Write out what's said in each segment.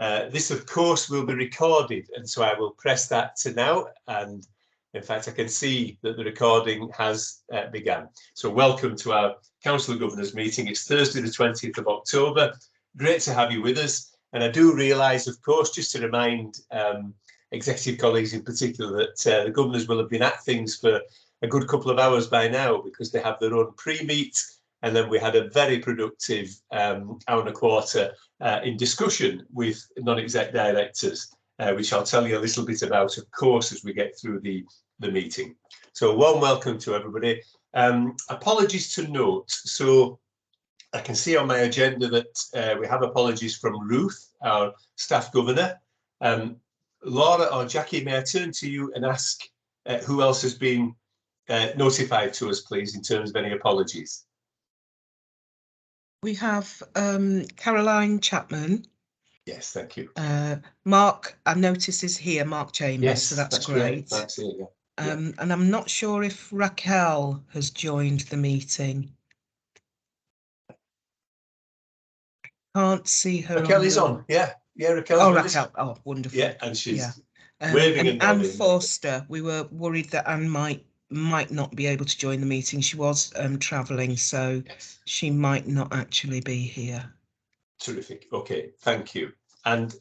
This, of course, will be recorded, and so I will press that to now. And in fact, I can see that the recording has begun. So welcome to our Council of Governors meeting. It's Thursday, the 20th of October. Great to have you with us. And I do realise, of course, just to remind executive colleagues in particular, that the governors will have been at things for a good couple of hours by now, because they have their own pre-meet. And then we had a very productive hour and a quarter in discussion with non-exec directors, which I'll tell you a little bit about, of course, as we get through the meeting. So a warm welcome to everybody. Apologies to note. So I can see on my agenda that we have apologies from Ruth, our staff governor. Laura or Jackie, may I turn to you and ask who else has been notified to us, please, in terms of any apologies? We have Caroline Chapman. Yes, thank you. Mark, I notice is here, Mark Chambers, yes, so that's great. That's it, yeah. And I'm not sure if Raquel has joined the meeting. Can't see her. Raquel is on, yeah. Raquel's oh, Raquel, oh, wonderful. Yeah, and she's waving and Anne nodding. Forster, we were worried that Anne might not be able to join the meeting. She was travelling, so yes, she might not actually be here. Terrific. Okay, thank you. And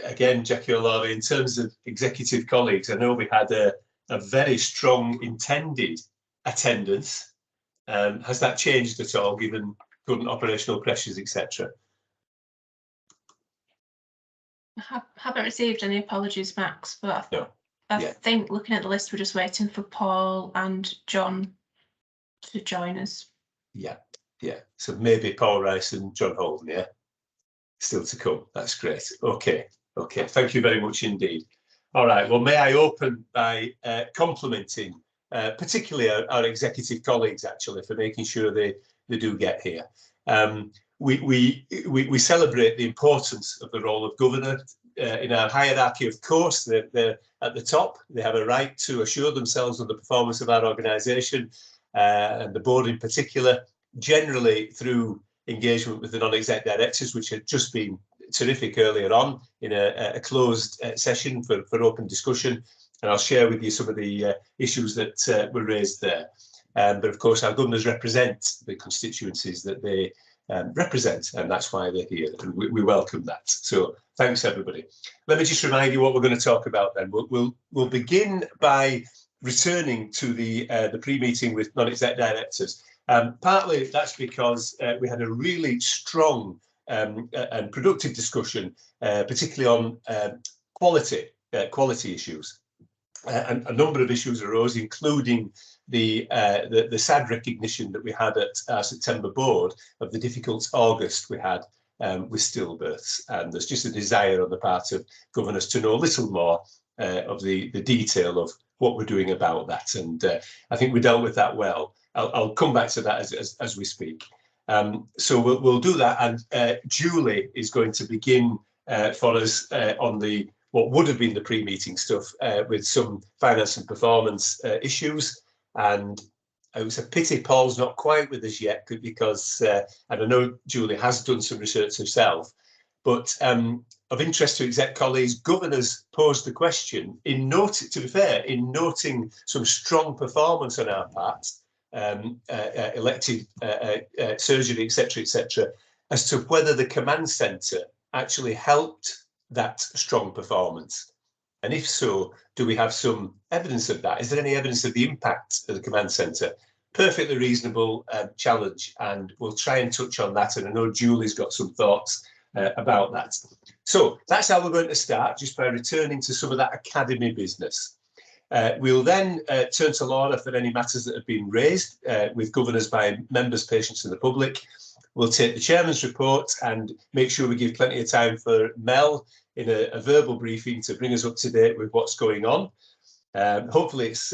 again, Jackie or Laura, in terms of executive colleagues, I know we had a very strong intended attendance. Has that changed at all, given current operational pressures, etc.? I haven't received any apologies, Max, but I think looking at the list, we're just waiting for Paul and John to join us. Yeah. So maybe Paul Rice and John Holden, yeah? Still to come. That's great. Okay. Thank you very much indeed. All right. Well, may I open by complimenting particularly our executive colleagues, actually, for making sure they do get here. We celebrate the importance of the role of governor in our hierarchy. Of course, they're at the top. They have a right to assure themselves of the performance of our organisation and the board in particular, generally through engagement with the non-exec directors, which had just been terrific earlier on in a closed session for open discussion. And I'll share with you some of the issues that were raised there. But of course, our governors represent the constituencies that they represent, and that's why they're here, and we welcome that. So thanks, everybody. Let me just remind you what we're going to talk about then. We'll begin by returning to the pre-meeting with non-exec directors. Partly that's because we had a really strong and productive discussion, particularly on quality issues. And a number of issues arose, including the sad recognition that we had at our September board of the difficult August we had with stillbirths. And there's just a desire on the part of governors to know a little more of the detail of what we're doing about that. And I think we dealt with that well. I'll come back to that as we speak. So we'll do that. And Julie is going to begin for us on what would have been the pre-meeting stuff with some finance and performance issues. And it was a pity Paul's not quite with us yet, because, and I know Julie has done some research herself, but of interest to exec colleagues, governors posed the question, to be fair, in noting some strong performance on our part, elective surgery, etc., as to whether the command centre actually helped that strong performance. And if so, do we have some evidence of that? Is there any evidence of the impact of the command centre? Perfectly reasonable challenge, and we'll try and touch on that. And I know Julie's got some thoughts about that. So that's how we're going to start, just by returning to some of that academy business. We'll then turn to Laura for any matters that have been raised with governors by members, patients and the public. We'll take the chairman's report and make sure we give plenty of time for Mel in a verbal briefing to bring us up to date with what's going on. Hopefully it's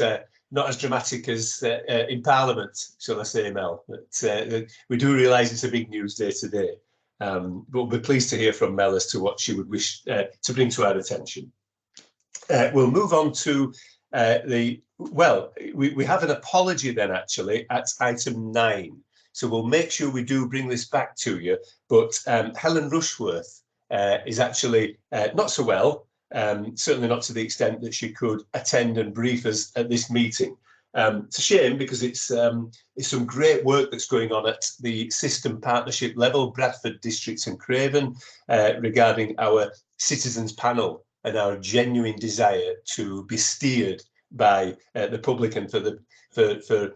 not as dramatic as in Parliament, shall I say, Mel. But we do realise it's a big news day today. But we'll be pleased to hear from Mel as to what she would wish to bring to our attention. We'll move on to we have an apology then, actually, at item 9. So we'll make sure we do bring this back to you. But Helen Rushworth is actually not so well, certainly not to the extent that she could attend and brief us at this meeting. It's a shame because it's some great work that's going on at the system partnership level, Bradford Districts and Craven, regarding our citizens panel and our genuine desire to be steered by the public and for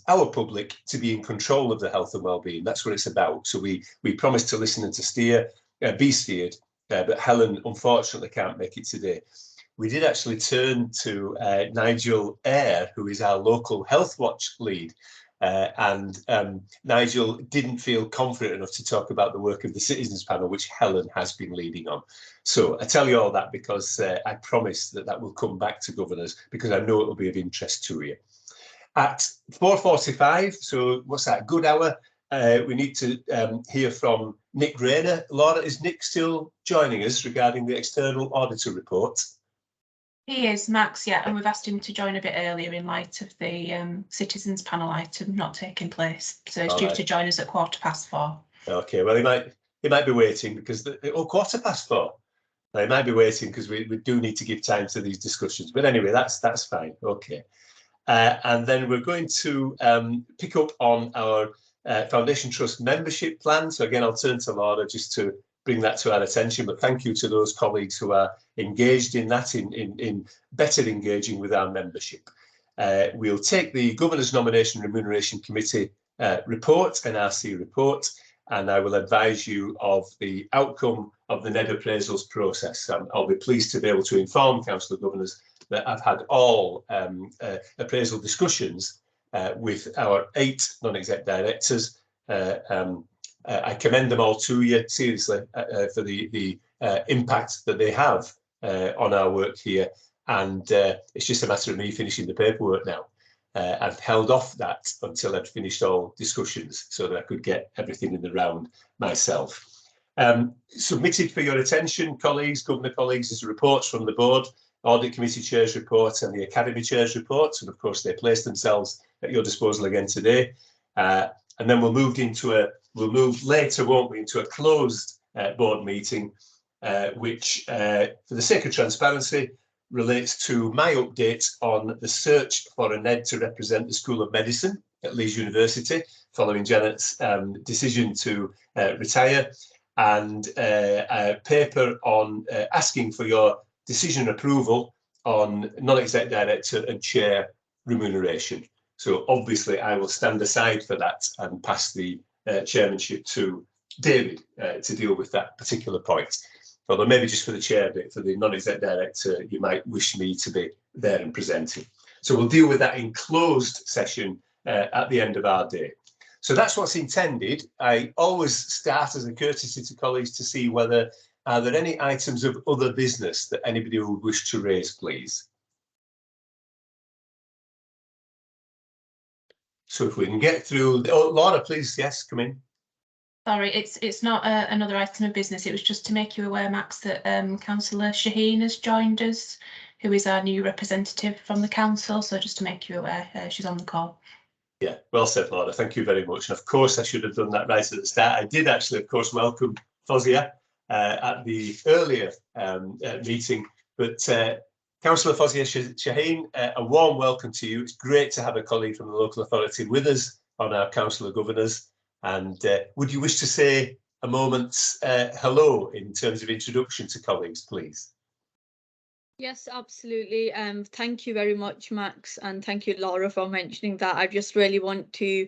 our public to be in control of the health and well-being. That's what it's about. So we promise to listen and to steer, be steered, but Helen unfortunately can't make it today. We did actually turn to Nigel Eyre, who is our local Health Watch lead, and Nigel didn't feel confident enough to talk about the work of the Citizens Panel, which Helen has been leading on. So I tell you all that because I promise that will come back to governors, because I know it will be of interest to you. At 4:45, so what's that, good hour, we need to hear from Nick Rayner. Laura, is Nick still joining us regarding the external auditor report? He is, Max, yeah, and we've asked him to join a bit earlier in light of the Citizens Panel item not taking place. So he's due to join us at 4:15. Okay, well, he might be waiting because, 4:15. Well, he might be waiting because we do need to give time to these discussions. But anyway, that's fine, okay. And then we're going to pick up on our Foundation Trust membership plan. So again, I'll turn to Laura just to bring that to our attention, but thank you to those colleagues who are engaged in that, in better engaging with our membership. We'll take the Governor's Nomination Remuneration Committee report, NRC report, and I will advise you of the outcome of the NED appraisals process. I'll be pleased to be able to inform Council of Governors that I've had all appraisal discussions with our 8 non-exec directors. I commend them all to you, seriously, for the impact that they have on our work here. And it's just a matter of me finishing the paperwork now. I've held off that until I'd finished all discussions so that I could get everything in the round myself. Submitted for your attention, colleagues, Governor colleagues, is reports from the board, Audit Committee Chair's report and the Academy Chair's reports. And of course, they place themselves at your disposal again today. And then we'll move later, won't we, into a closed board meeting, which, for the sake of transparency, relates to my update on the search for a NED to represent the School of Medicine at Leeds University, following Janet's decision to retire, and a paper on asking for your decision approval on non-exec director and chair remuneration. So obviously I will stand aside for that and pass the chairmanship to David to deal with that particular point. Although maybe just for the chair bit, for the non-exec director, you might wish me to be there and presenting. So we'll deal with that in closed session at the end of our day. So that's what's intended. I always start as a courtesy to colleagues to see whether are there any items of other business that anybody would wish to raise, please. So if we can get through, oh, Laura, please, yes, come in. Sorry, it's not another item of business. It was just to make you aware, Max, that Councillor Shaheen has joined us, who is our new representative from the council. So just to make you aware, she's on the call. Yeah, well said, Laura. Thank you very much. And of course, I should have done that right at the start. I did actually, of course, welcome Fozia at the earlier meeting, but Councillor Fozia Shaheen, a warm welcome to you. It's great to have a colleague from the local authority with us on our Council of Governors. And would you wish to say a moment's hello in terms of introduction to colleagues, please? Yes, absolutely. Thank you very much, Max, and thank you, Laura, for mentioning that. I just really want to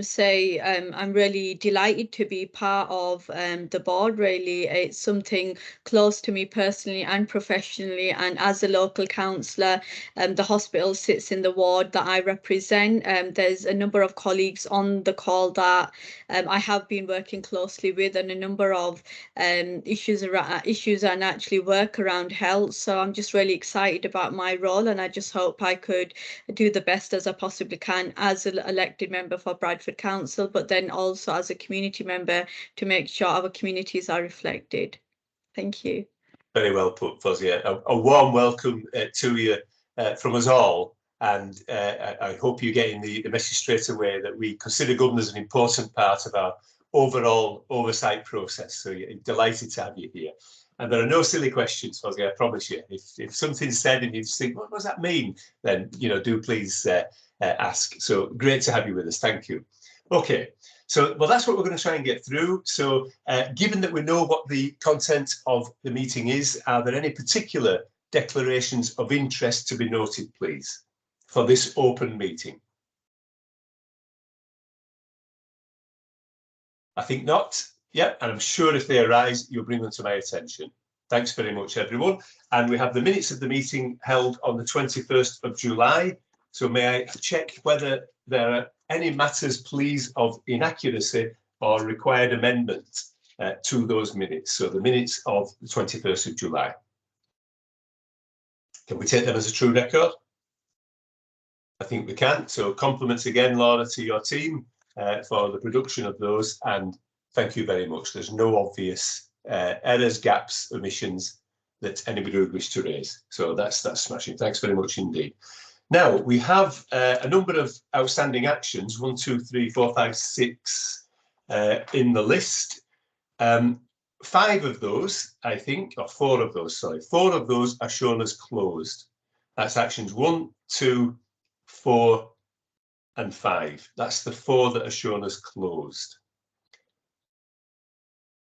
say I'm really delighted to be part of the board. Really, it's something close to me personally and professionally, and as a local councillor, the hospital sits in the ward that I represent. There's a number of colleagues on the call that I have been working closely with, and a number of issues and actually work around health. So I'm just really excited about my role, and I just hope I could do the best as I possibly can as an elected member for Bradford Council, but then also as a community member to make sure our communities are reflected. Thank you. Very well put, Fozia. A warm welcome to you from us all, and I hope you're getting the message straight away that we consider governors an important part of our overall oversight process. So you're delighted to have you here. And there are no silly questions, Fozzie, I promise you. If something's said and you just think, what does that mean? Then, do please ask. So great to have you with us. Thank you. Okay, so, well, that's what we're going to try and get through. So given that we know what the content of the meeting is, are there any particular declarations of interest to be noted, please, for this open meeting? I think not. Yeah, and I'm sure if they arise, you'll bring them to my attention. Thanks very much, everyone. And we have the minutes of the meeting held on the 21st of July. So may I check whether there are any matters, please, of inaccuracy or required amendment to those minutes? So the minutes of the 21st of July. Can we take them as a true record? I think we can. So compliments again, Laura, to your team for the production of those, and thank you very much. There's no obvious errors, gaps, omissions that anybody would wish to raise. So that's smashing. Thanks very much indeed. Now we have a number of outstanding actions, 1, 2, 3, 4, 5, 6 in the list. 5 of those, I think, or 4 of those, sorry, 4 of those are shown as closed. That's actions 1, 2, 4 and 5. That's the 4 that are shown as closed.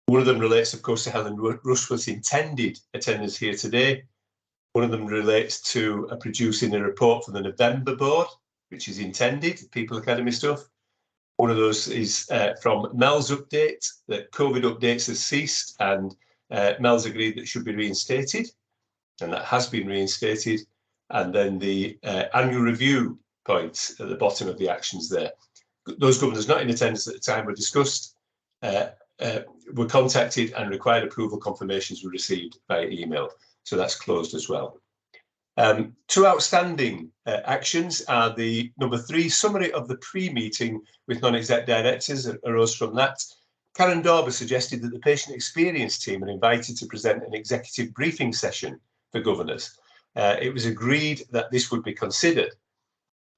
One of them relates, of course, to Helen Rushworth's intended attendance here today. One of them relates to producing a report for the November board, which is intended, People Academy stuff. One of those is from Mel's update, that COVID updates has ceased, and Mel's agreed that it should be reinstated, and that has been reinstated. And then the annual review points at the bottom of the actions there. Those governors not in attendance at the time were discussed, were contacted, and required approval confirmations were received by email. So that's closed as well. 2 outstanding actions are the number 3, summary of the pre-meeting with non-exec directors arose from that. Karen Dorber suggested that the patient experience team are invited to present an executive briefing session for governors. It was agreed that this would be considered.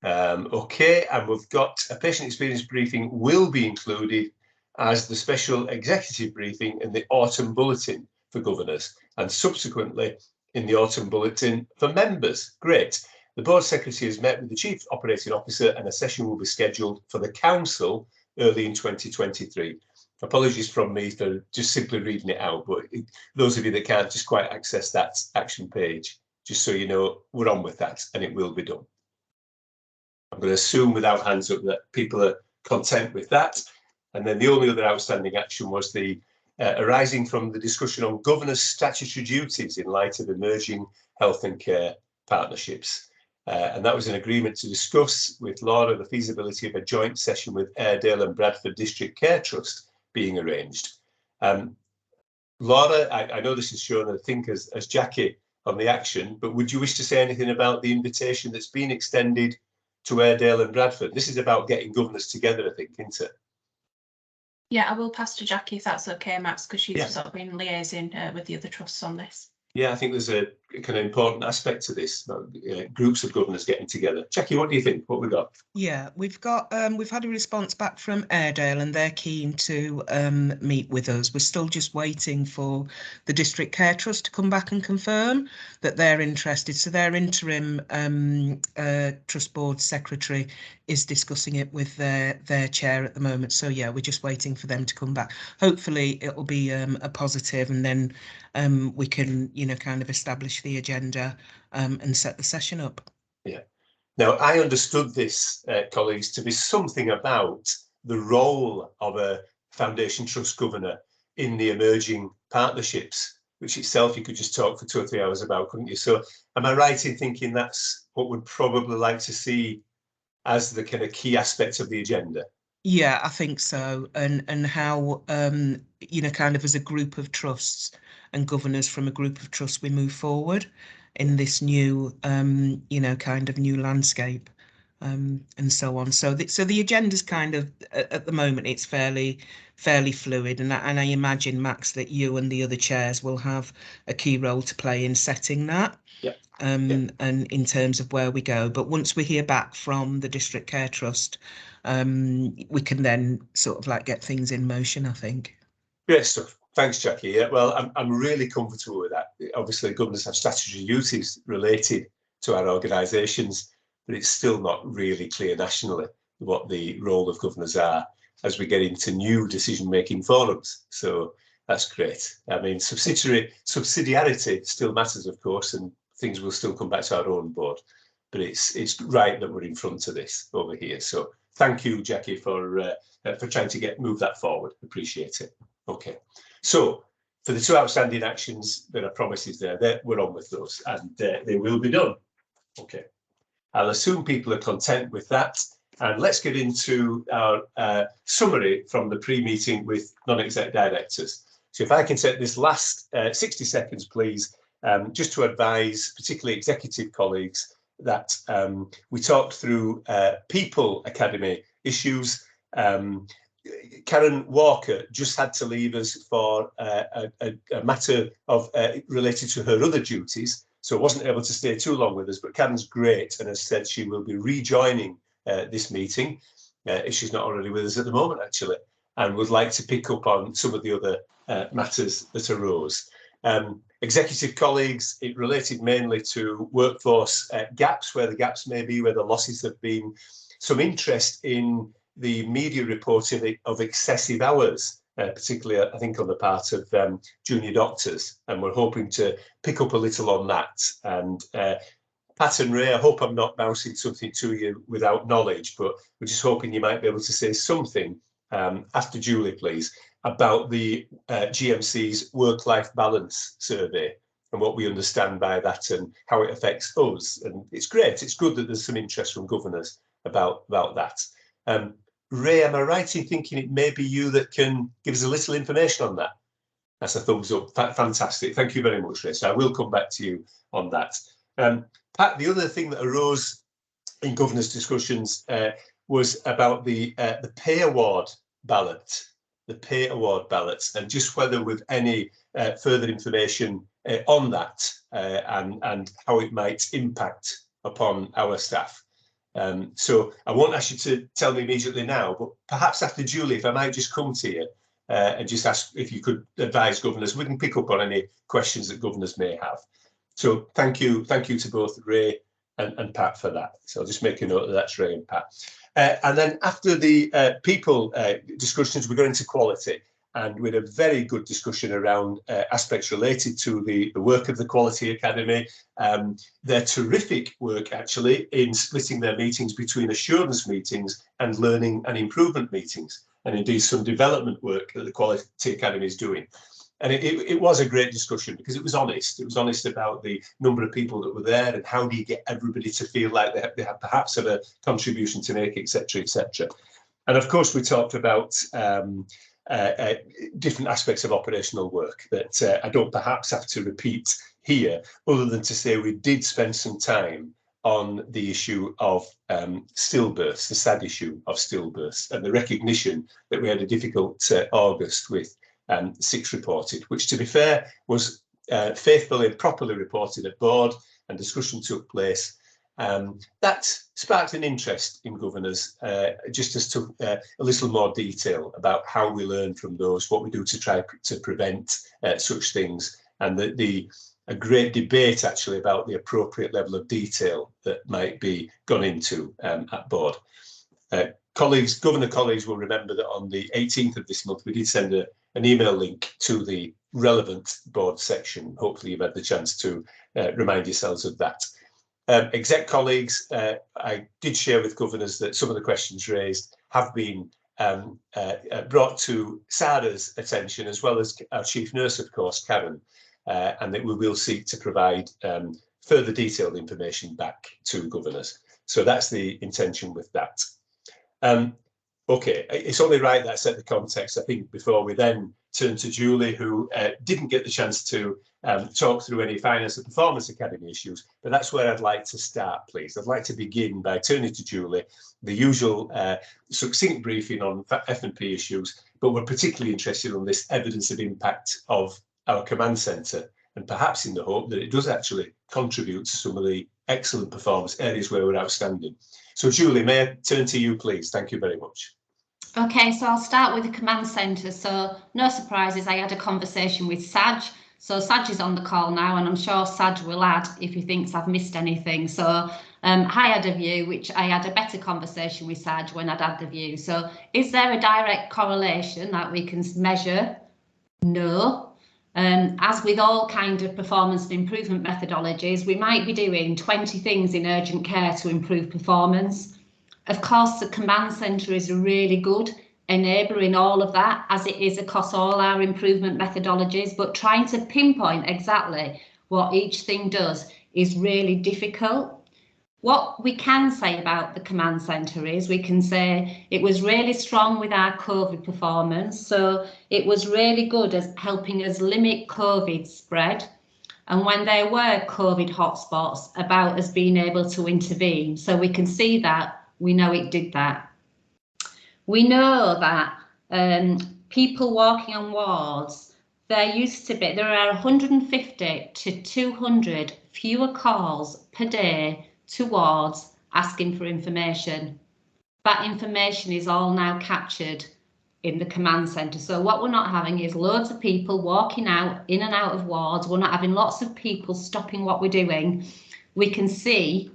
Okay, and we've got a patient experience briefing will be included as the special executive briefing in the autumn bulletin for governors, and subsequently in the autumn bulletin for members. Great. The board secretary has met with the chief operating officer, and a session will be scheduled for the council early in 2023. Apologies from me for just simply reading it out, but those of you that can't just quite access that action page, just so you know, we're on with that and it will be done. I'm going to assume without hands up that people are content with that. And then the only other outstanding action was the arising from the discussion on governors' statutory duties in light of emerging health and care partnerships. And that was an agreement to discuss with Laura the feasibility of a joint session with Airedale and Bradford District Care Trust being arranged. Laura, I know this is shown, I think, as Jackie on the action, but would you wish to say anything about the invitation that's been extended to Airedale and Bradford? This is about getting governors together, I think, isn't it? Yeah, I will pass to Jackie if that's okay, Max, because she's sort of been liaising with the other trusts on this. Yeah, I think there's a kind of important aspect to this, groups of governors getting together. Jackie, what do you think? What we got? Yeah, we've had a response back from Airedale, and they're keen to meet with us. We're still just waiting for the District Care Trust to come back and confirm that they're interested. So their interim trust board secretary is discussing it with their chair at the moment. So yeah, we're just waiting for them to come back. Hopefully it'll be a positive, and then we can, kind of establish the agenda and set the session up. Yeah. Now, I understood this, colleagues, to be something about the role of a foundation trust governor in the emerging partnerships, which itself you could just talk for 2 or 3 hours about, couldn't you? So am I right in thinking that's what we'd probably like to see as the kind of key aspect of the agenda? Yeah, I think so. And how, kind of as a group of trusts and governors from a group of trusts, we move forward in this new, kind of new landscape. and so on. So the agenda's kind of, at the moment, it's fairly fluid, and I imagine, Max, that you and the other chairs will have a key role to play in setting that. Yep. And in terms of where we go. But once we hear back from the District Care Trust, we can then sort of like get things in motion, I think. Great stuff. Thanks, Jackie. Yeah, well, I'm really comfortable with that. Obviously, governors have statutory duties related to our organisations, but it's still not really clear nationally what the role of governors are as we get into new decision-making forums. So that's great. I mean, subsidiarity still matters, of course, and things will still come back to our own board. But it's right that we're in front of this over here. So thank you, Jackie, for trying to move that forward. Appreciate it. Okay. So for the 2 outstanding actions, there are promises there. We're on with those, and they will be done. Okay. I'll assume people are content with that. And let's get into our summary from the pre-meeting with non-exec directors. So if I can take this last 60 seconds, please, just to advise, particularly executive colleagues, that we talked through People Academy issues. Karen Walker just had to leave us for a matter of related to her other duties, so wasn't able to stay too long with us. But Karen's great, and has said she will be rejoining this meeting if she's not already with us at the moment, actually, and would like to pick up on some of the other matters that arose. Executive colleagues, it related mainly to workforce gaps, where the gaps may be, where the losses have been, some interest in the media reporting of excessive hours, particularly, I think, on the part of junior doctors, and we're hoping to pick up a little on that. And Pat and Ray, I hope I'm not bouncing something to you without knowledge, but we're just hoping you might be able to say something after Julie, please, about the GMC's work-life balance survey and what we understand by that and how it affects us. And it's great. It's good that there's some interest from governors about that. Ray, am I right in thinking it may be you that can give us a little information on that? That's a thumbs up. Fantastic. Thank you very much, Ray. So I will come back to you on that. Pat, the other thing that arose in governors' discussions was about the pay award ballot, and just whether with any further information on that and how it might impact upon our staff. So I won't ask you to tell me immediately now, but perhaps after Julie, if I might just come to you and just ask if you could advise governors. We can pick up on any questions that governors may have. So thank you to both Ray and Pat for that. So I'll just make a note that that's Ray and Pat. And then after the people discussions, we go into quality. And we had a very good discussion around aspects related to the work of the Quality Academy. Their terrific work, actually, in splitting their meetings between assurance meetings and learning and improvement meetings, and indeed some development work that the Quality Academy is doing. And it was a great discussion because it was honest. It was honest about the number of people that were there and how do you get everybody to feel like they have perhaps have a contribution to make, etc., etc. And of course, we talked about different aspects of operational work that I don't perhaps have to repeat here, other than to say we did spend some time on the issue of stillbirths, the sad issue of stillbirths, and the recognition that we had a difficult August with 6 reported, which, to be fair, was faithfully and properly reported at board, and discussion took place. That sparked an interest in governors, just as to a little more detail about how we learn from those, what we do to try to prevent such things, and a great debate actually about the appropriate level of detail that might be gone into at board. Governor colleagues will remember that on the 18th of this month, we did send an email link to the relevant board section. Hopefully you've had the chance to remind yourselves of that. Exec colleagues, I did share with governors that some of the questions raised have been brought to Sarah's attention, as well as our chief nurse, of course, Karen, and that we will seek to provide further detailed information back to governors. So that's the intention with that. Okay, it's only right that I set the context, I think, before we then turn to Julie, who didn't get the chance to talk through any Finance and Performance Academy issues, but that's where I'd like to start, please. I'd like to begin by turning to Julie, the usual succinct briefing on F&P issues, but we're particularly interested on this evidence of impact of our command centre, and perhaps in the hope that it does actually contribute to some of the excellent performance areas where we're outstanding. So Julie, may I turn to you, please? Thank you very much. Okay, so I'll start with the command centre. So no surprises, I had a conversation with Saj. So Saj is on the call now, and I'm sure Saj will add if he thinks I've missed anything. So I had a view, which I had a better conversation with Saj when I'd had the view. So is there a direct correlation that we can measure? No. As with all kind of performance and improvement methodologies, we might be doing 20 things in urgent care to improve performance. Of course, the command centre is a really good enabler in all of that, as it is across all our improvement methodologies, but trying to pinpoint exactly what each thing does is really difficult. What we can say about the command centre is we can say it was really strong with our COVID performance. So it was really good as helping us limit COVID spread. And when there were COVID hotspots, about us being able to intervene. So we can see that. We know it did that. We know that people walking on wards, there are 150 to 200 fewer calls per day to wards asking for information. That information is all now captured in the command centre. So what we're not having is loads of people walking out, in and out of wards. We're not having lots of people stopping what we're doing. We can see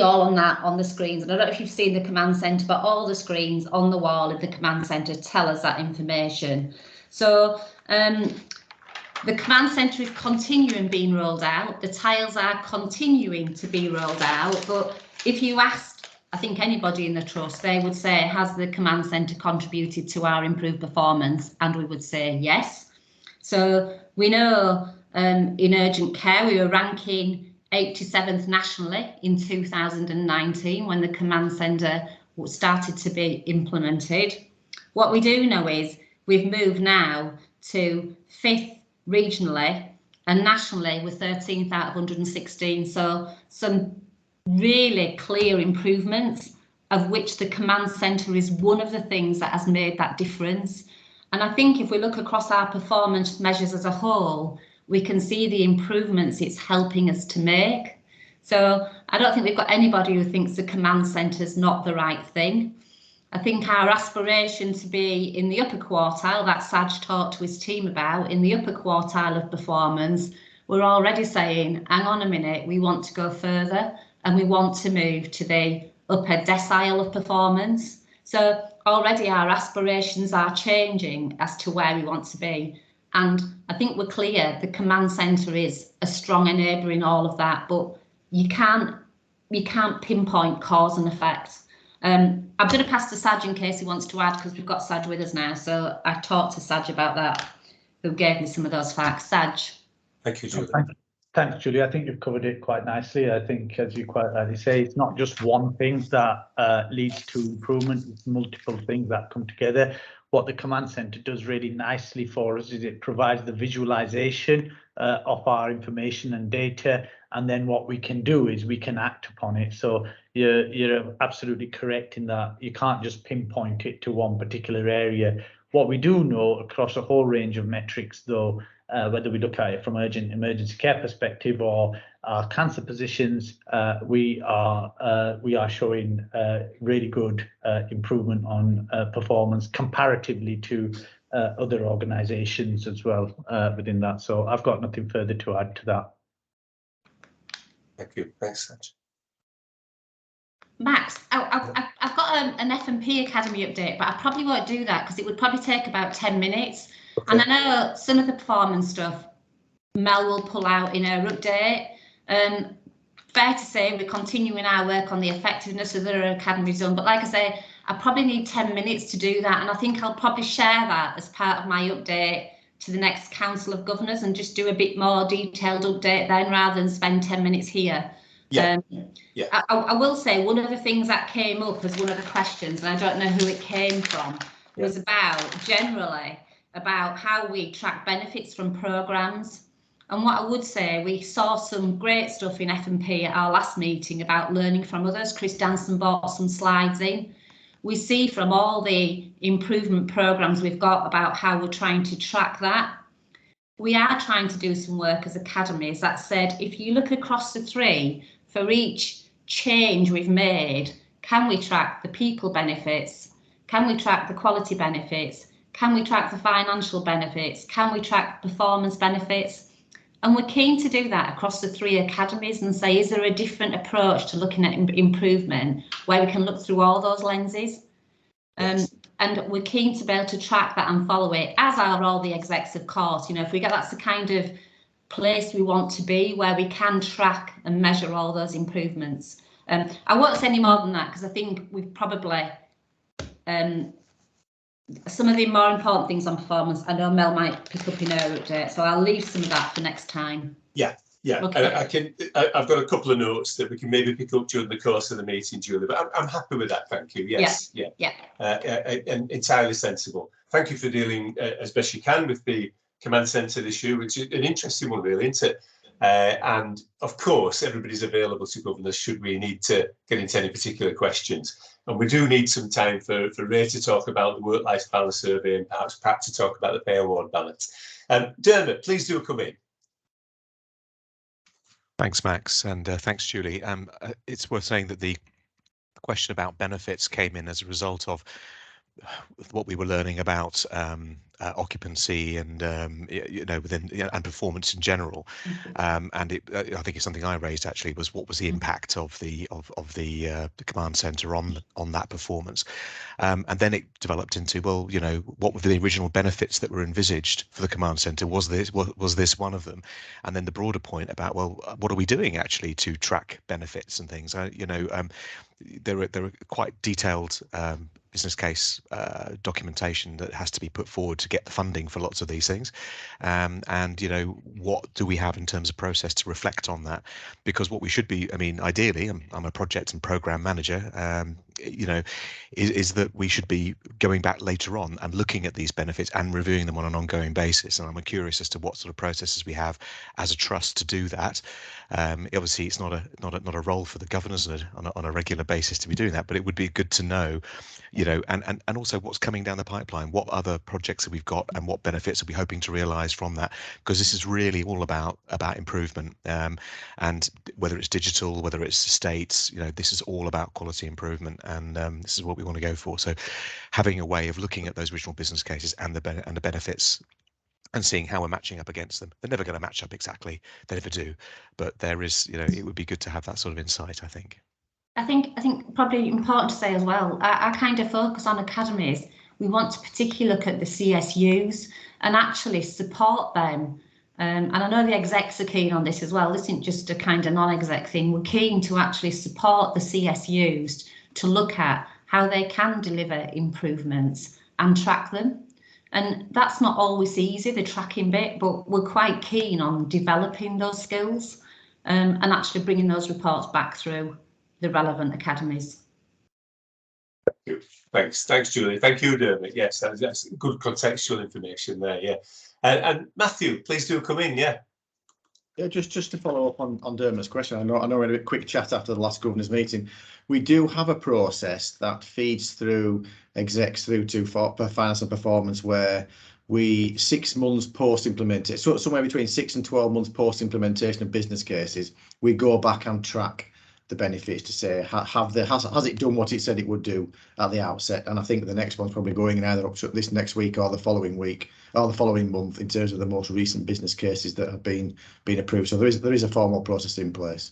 all on that on the screens. And I don't know if you've seen the command centre, but all the screens on the wall of the command centre tell us that information. So the command centre is continuing being rolled out. The tiles are continuing to be rolled out. But if you asked, I think anybody in the trust, they would say, has the command centre contributed to our improved performance? And we would say yes. So we know in urgent care, we were ranking 87th nationally in 2019 when the command centre started to be implemented. What we do know is we've moved now to 5th regionally, and nationally we're 13th out of 116. So some really clear improvements, of which the command centre is one of the things that has made that difference. And I think if we look across our performance measures as a whole, we can see the improvements it's helping us to make. So I don't think we've got anybody who thinks the command centre is not the right thing. I think our aspiration to be in the upper quartile, that Saj talked to his team about, in the upper quartile of performance, we're already saying, hang on a minute, we want to go further and we want to move to the upper decile of performance. So already our aspirations are changing as to where we want to be. And I think we're clear the command centre is a strong enabler in all of that, but you can't pinpoint cause and effect. I'm going to pass to Saj in case he wants to add, because we've got Saj with us now. So I talked to Saj about that, who gave me some of those facts. Saj. Thank you, Julie. Thanks, Julie. I think you've covered it quite nicely. I think, as you quite rightly say, it's not just one thing that leads to improvement. It's multiple things that come together. What the command centre does really nicely for us is it provides the visualization of our information and data, and then what we can do is we can act upon it. So you're absolutely correct in that you can't just pinpoint it to one particular area. What we do know across a whole range of metrics, though, whether we look at it from emergency care perspective or our cancer positions, we are showing really good improvement on performance comparatively to other organisations as well within that. So I've got nothing further to add to that. Thank you. Thanks, Saj. Max, I've got an F&P Academy update, but I probably won't do that because it would probably take about 10 minutes. Okay. And I know some of the performance stuff Mel will pull out in her update. Fair to say we're continuing our work on the effectiveness of the academy zone, but like I say, I probably need 10 minutes to do that, and I think I'll probably share that as part of my update to the next Council of Governors and just do a bit more detailed update then rather than spend 10 minutes here. Yeah. I will say one of the things that came up as one of the questions, and I don't know who it came from, was generally about how we track benefits from programmes. And what I would say, we saw some great stuff in F&P at our last meeting about learning from others. Chris Danson brought some slides in. We see from all the improvement programmes we've got about how we're trying to track that. We are trying to do some work as academies that said, if you look across the three, for each change we've made, can we track the people benefits? Can we track the quality benefits? Can we track the financial benefits? Can we track performance benefits? And we're keen to do that across the three academies and say, is there a different approach to looking at improvement where we can look through all those lenses? And we're keen to be able to track that and follow it, as are all the execs, of course. You know, if we get, that's the kind of place we want to be, where we can track and measure all those improvements. I won't say any more than that, because I think we've probably some of the more important things on performance, I know Mel might pick up in her update, so I'll leave some of that for next time. Yeah, okay. I've got a couple of notes that we can maybe pick up during the course of the meeting, Julie, but I'm happy with that, thank you. Yes, and entirely sensible. Thank you for dealing as best you can with the command centre issue, which is an interesting one, really, isn't it? And of course, everybody's available to governors should we need to get into any particular questions. And we do need some time for Ray to talk about the work-life balance survey and perhaps Pat to talk about the pay award balance. Dermot, please do come in. Thanks, Max, and thanks, Julie. It's worth saying that the question about benefits came in as a result of what we were learning about occupancy and and performance in general, and I think it's something I raised actually, was what was the impact of the command centre on that performance, and then it developed into, well, you know, what were the original benefits that were envisaged for the command centre? Was this one of them? And then the broader point about, well, what are we doing actually to track benefits and things? There are quite detailed business case documentation that has to be put forward to get the funding for lots of these things, and you know, what do we have in terms of process to reflect on that? Because what we should be, I mean, ideally, I'm a project and program manager, you know, is that we should be going back later on and looking at these benefits and reviewing them on an ongoing basis. And I'm curious as to what sort of processes we have as a trust to do that. Obviously, it's not a role for the governors on a regular basis to be doing that, but it would be good to know, you know, and also what's coming down the pipeline, what other projects that we've got, and what benefits are we hoping to realise from that? Because this is really all about improvement, and whether it's digital, whether it's estates, you know, this is all about quality improvement, and this is what we want to go for. So, having a way of looking at those original business cases and the benefits, and seeing how we're matching up against them. They're never going to match up exactly, they never do, but there is, you know, it would be good to have that sort of insight, I think. I think probably important to say as well, our kind of focus on academies, we want to particularly look at the CSUs and actually support them. And I know the execs are keen on this as well. This isn't just a kind of non-exec thing. We're keen to actually support the CSUs to look at how they can deliver improvements and track them. And that's not always easy, the tracking bit, but we're quite keen on developing those skills and actually bringing those reports back through the relevant academies. Thank you. Thanks, Julie. Thank you, Dermot. Yes, that's good contextual information there. Yeah, and Matthew, please do come in. Yeah. Yeah, just to follow up on Dermot's question. I know we had a quick chat after the last governors meeting. We do have a process that feeds through execs through to finance and performance, where we 6 months post implementation, so somewhere between 6 and 12 months post implementation of business cases, we go back and track the benefits to say, has it done what it said it would do at the outset? And I think the next one's probably going in either up to this next week or the following week or the following month in terms of the most recent business cases that have been approved. So there is a formal process in place.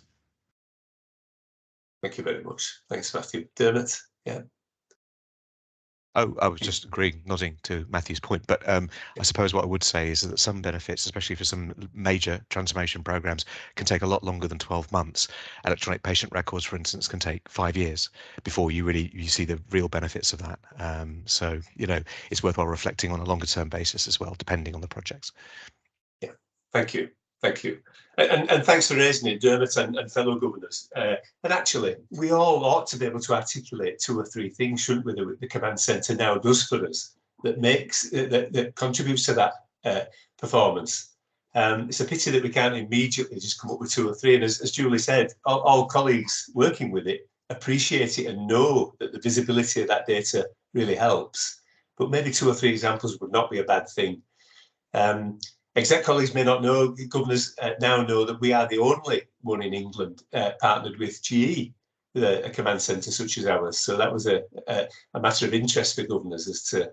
Thank you very much. Thanks, Matthew. Dermot, yeah. Oh, I was just agreeing, nodding to Matthew's point, but I suppose what I would say is that some benefits, especially for some major transformation programs, can take a lot longer than 12 months. Electronic patient records, for instance, can take 5 years before you see the real benefits of that. So, you know, it's worthwhile reflecting on a longer term basis as well, depending on the projects. Yeah, thank you. Thank you. And thanks for raising it, Dermot and fellow governors. And actually, we all ought to be able to articulate 2 or 3 things, shouldn't we, that the command centre now does for us, that contributes to that performance. It's a pity that we can't immediately just come up with 2 or 3. And as Julie said, all colleagues working with it appreciate it and know that the visibility of that data really helps. But maybe 2 or 3 examples would not be a bad thing. Exec colleagues may not know, governors now know that we are the only one in England partnered with GE, with a command centre such as ours. So that was a matter of interest for governors as to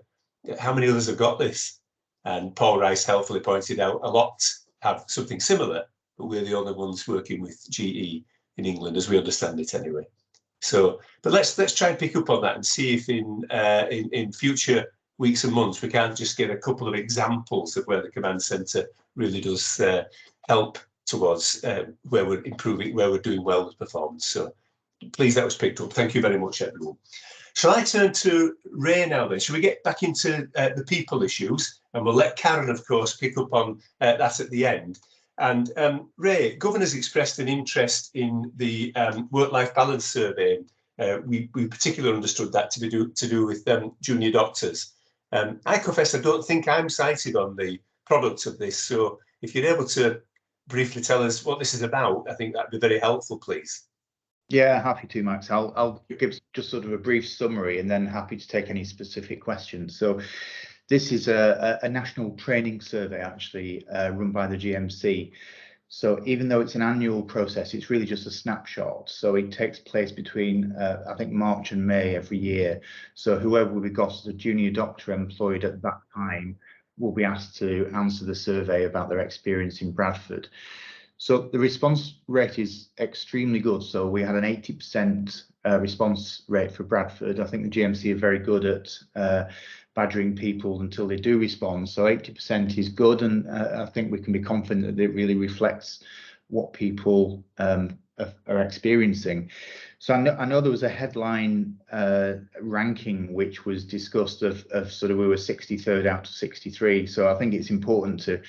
how many others have got this. And Paul Rice helpfully pointed out a lot have something similar, but we're the only ones working with GE in England, as we understand it anyway. So, but let's try and pick up on that and see if in future weeks and months we can't just get a couple of examples of where the command centre really does help towards where we're improving, where we're doing well with performance. So pleased that was picked up. Thank you very much, everyone. Shall I turn to Ray now then? Shall we get back into the people issues? And we'll let Karen, of course, pick up on that at the end. And Ray, governors expressed an interest in the work-life balance survey. We particularly understood that to do with junior doctors. I confess I don't think I'm cited on the product of this. So if you're able to briefly tell us what this is about, I think that'd be very helpful, please. Yeah, happy to, Max. I'll give just sort of a brief summary and then happy to take any specific questions. So this is a national training survey actually run by the GMC. So even though it's an annual process, it's really just a snapshot. So it takes place between, I think, March and May every year. So whoever we got as a junior doctor employed at that time will be asked to answer the survey about their experience in Bradford. So the response rate is extremely good. So we had an 80% response rate for Bradford. I think the GMC are very good at badgering people until they do respond. So 80% is good, and I think we can be confident that it really reflects what people are experiencing. So I know there was a headline ranking which was discussed of sort of we were 63rd out of 63. So I think it's important to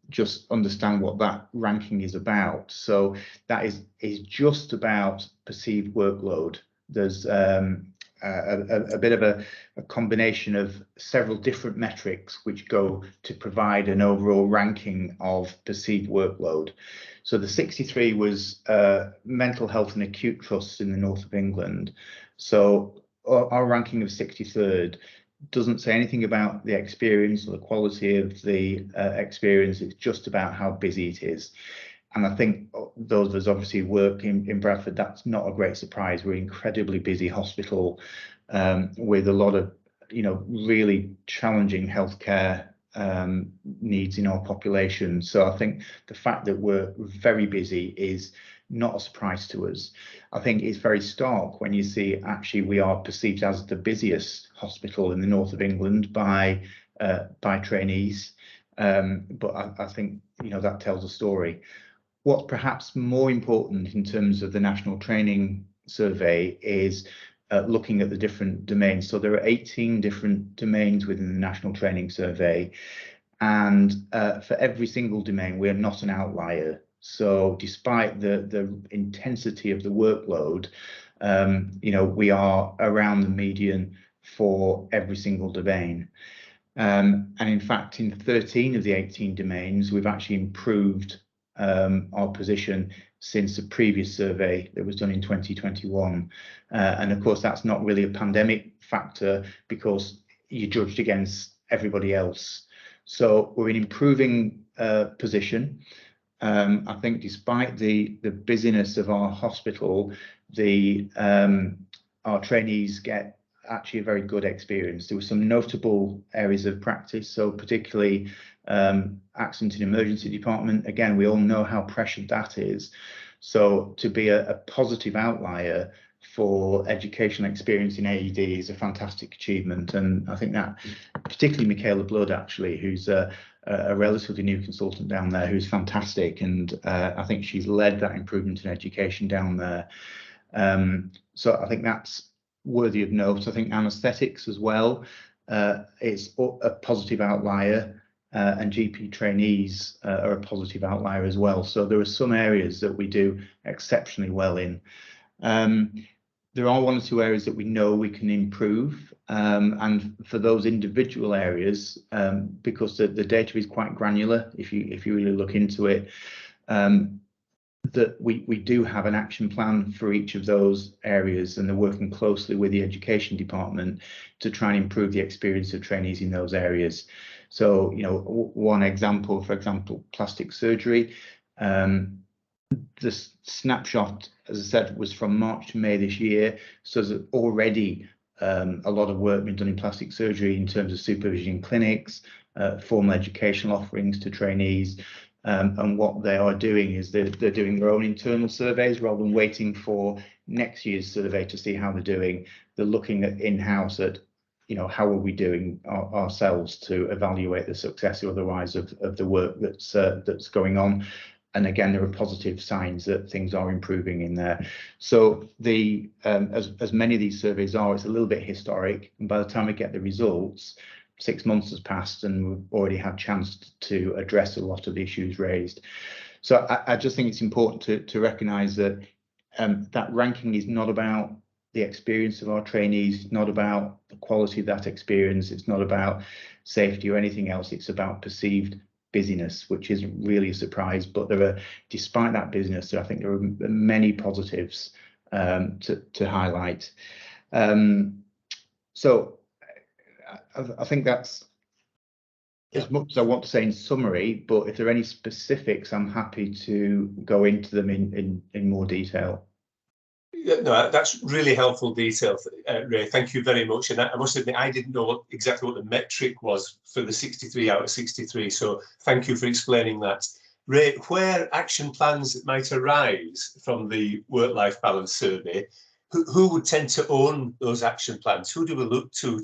just understand what that ranking is about. So that is just about perceived workload. There's a bit of a combination of several different metrics which go to provide an overall ranking of perceived workload. So the 63 was mental health and acute trusts in the north of England. So our ranking of 63rd doesn't say anything about the experience or the quality of the experience. It's just about how busy it is. And I think those of us obviously work in Bradford, that's not a great surprise. We're an incredibly busy hospital with a lot of, really challenging healthcare needs in our population. So I think the fact that we're very busy is not a surprise to us. I think it's very stark when you see actually we are perceived as the busiest hospital in the north of England by trainees. But I think, that tells a story. What's perhaps more important in terms of the National Training Survey is looking at the different domains. So there are 18 different domains within the National Training Survey, and for every single domain, we are not an outlier. So despite the intensity of the workload, we are around the median for every single domain. And in fact, in 13 of the 18 domains, we've actually improved our position since the previous survey that was done in 2021. And of course, that's not really a pandemic factor because you're judged against everybody else. So we're in improving position. I think despite the busyness of our hospital, our trainees get actually a very good experience. There were some notable areas of practice, so particularly accident and emergency department. Again, we all know how pressured that is. So to be a positive outlier for educational experience in AED is a fantastic achievement. And I think that particularly Michaela Blood, actually, who's a relatively new consultant down there, who's fantastic. And I think she's led that improvement in education down there. So I think that's worthy of note. I think anaesthetics as well is a positive outlier. and GP trainees are a positive outlier as well. So there are some areas that we do exceptionally well in. There are 1 or 2 areas that we know we can improve, and for those individual areas, because the data is quite granular, if you really look into it, that we do have an action plan for each of those areas, and they're working closely with the education department to try and improve the experience of trainees in those areas. So, you know, one example, for example, plastic surgery. The snapshot, as I said, was from March to May this year. So there's already a lot of work been done in plastic surgery in terms of supervision clinics, formal educational offerings to trainees. And what they are doing is they're doing their own internal surveys rather than waiting for next year's survey to see how they're doing. They're looking at in-house at, you know, how are we doing ourselves to evaluate the success or otherwise of the work that's going on. And again, there are positive signs that things are improving in there. So the as many of these surveys are, it's a little bit historic. And by the time we get the results, 6 months has passed and we've already had a chance to address a lot of the issues raised. So I just think it's important to recognise that that ranking is not about the experience of our trainees, it's not about the quality of that experience, it's not about safety or anything else, it's about perceived busyness, which isn't really a surprise, but there are, despite that busyness, I think there are many positives to highlight. So I think that's as much as I want to say in summary, but if there are any specifics, I'm happy to go into them in more detail. No, that's really helpful detail, Ray. Thank you very much. And I must admit, I didn't know exactly what the metric was for the 63 out of 63. So thank you for explaining that. Ray, where action plans might arise from the work-life balance survey, who would tend to own those action plans? Who do we look to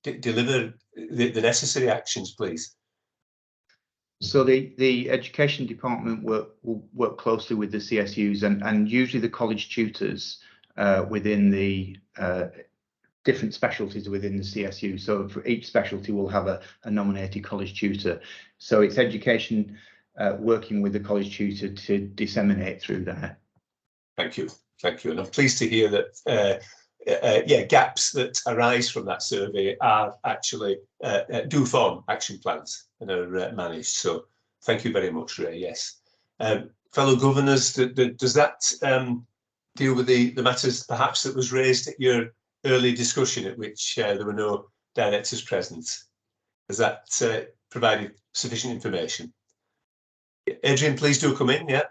deliver the necessary actions, please? So the education department will work closely with the CSUs and usually the college tutors within the different specialties within the CSU. So for each specialty we'll have a nominated college tutor. So it's education working with the college tutor to disseminate through there. Thank you. Thank you. And I'm pleased to hear that gaps that arise from that survey are actually do form action plans and are managed. So thank you very much, Ray. Yes. Fellow governors, does that deal with the matters perhaps that was raised at your early discussion at which there were no directors present? Has that provided sufficient information? Adrian, please do come in. Yeah.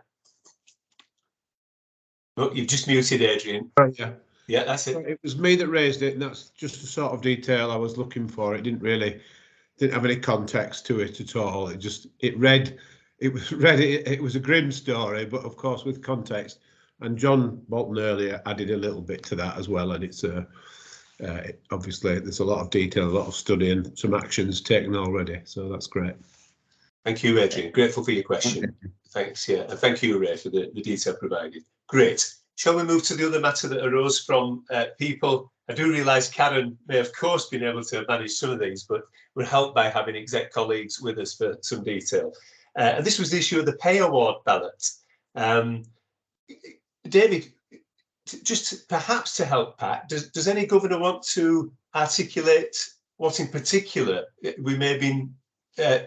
Oh, you've just muted, Adrian. Yeah. Yeah, that's it. It was me that raised it, and that's just the sort of detail I was looking for. It didn't have any context to it at all. It was a grim story, but of course with context. And John Bolton earlier added a little bit to that as well. And it's obviously there's a lot of detail, a lot of study, and some actions taken already. So that's great. Thank you, Adrian. Grateful for your question. Thanks. Yeah, and thank you, Ray, for the detail provided. Great. Shall we move to the other matter that arose from people? I do realise Karen may, of course, been able to manage some of these, but we're helped by having exec colleagues with us for some detail. And this was the issue of the pay award ballot. David, just perhaps to help Pat, does any governor want to articulate what in particular we may have been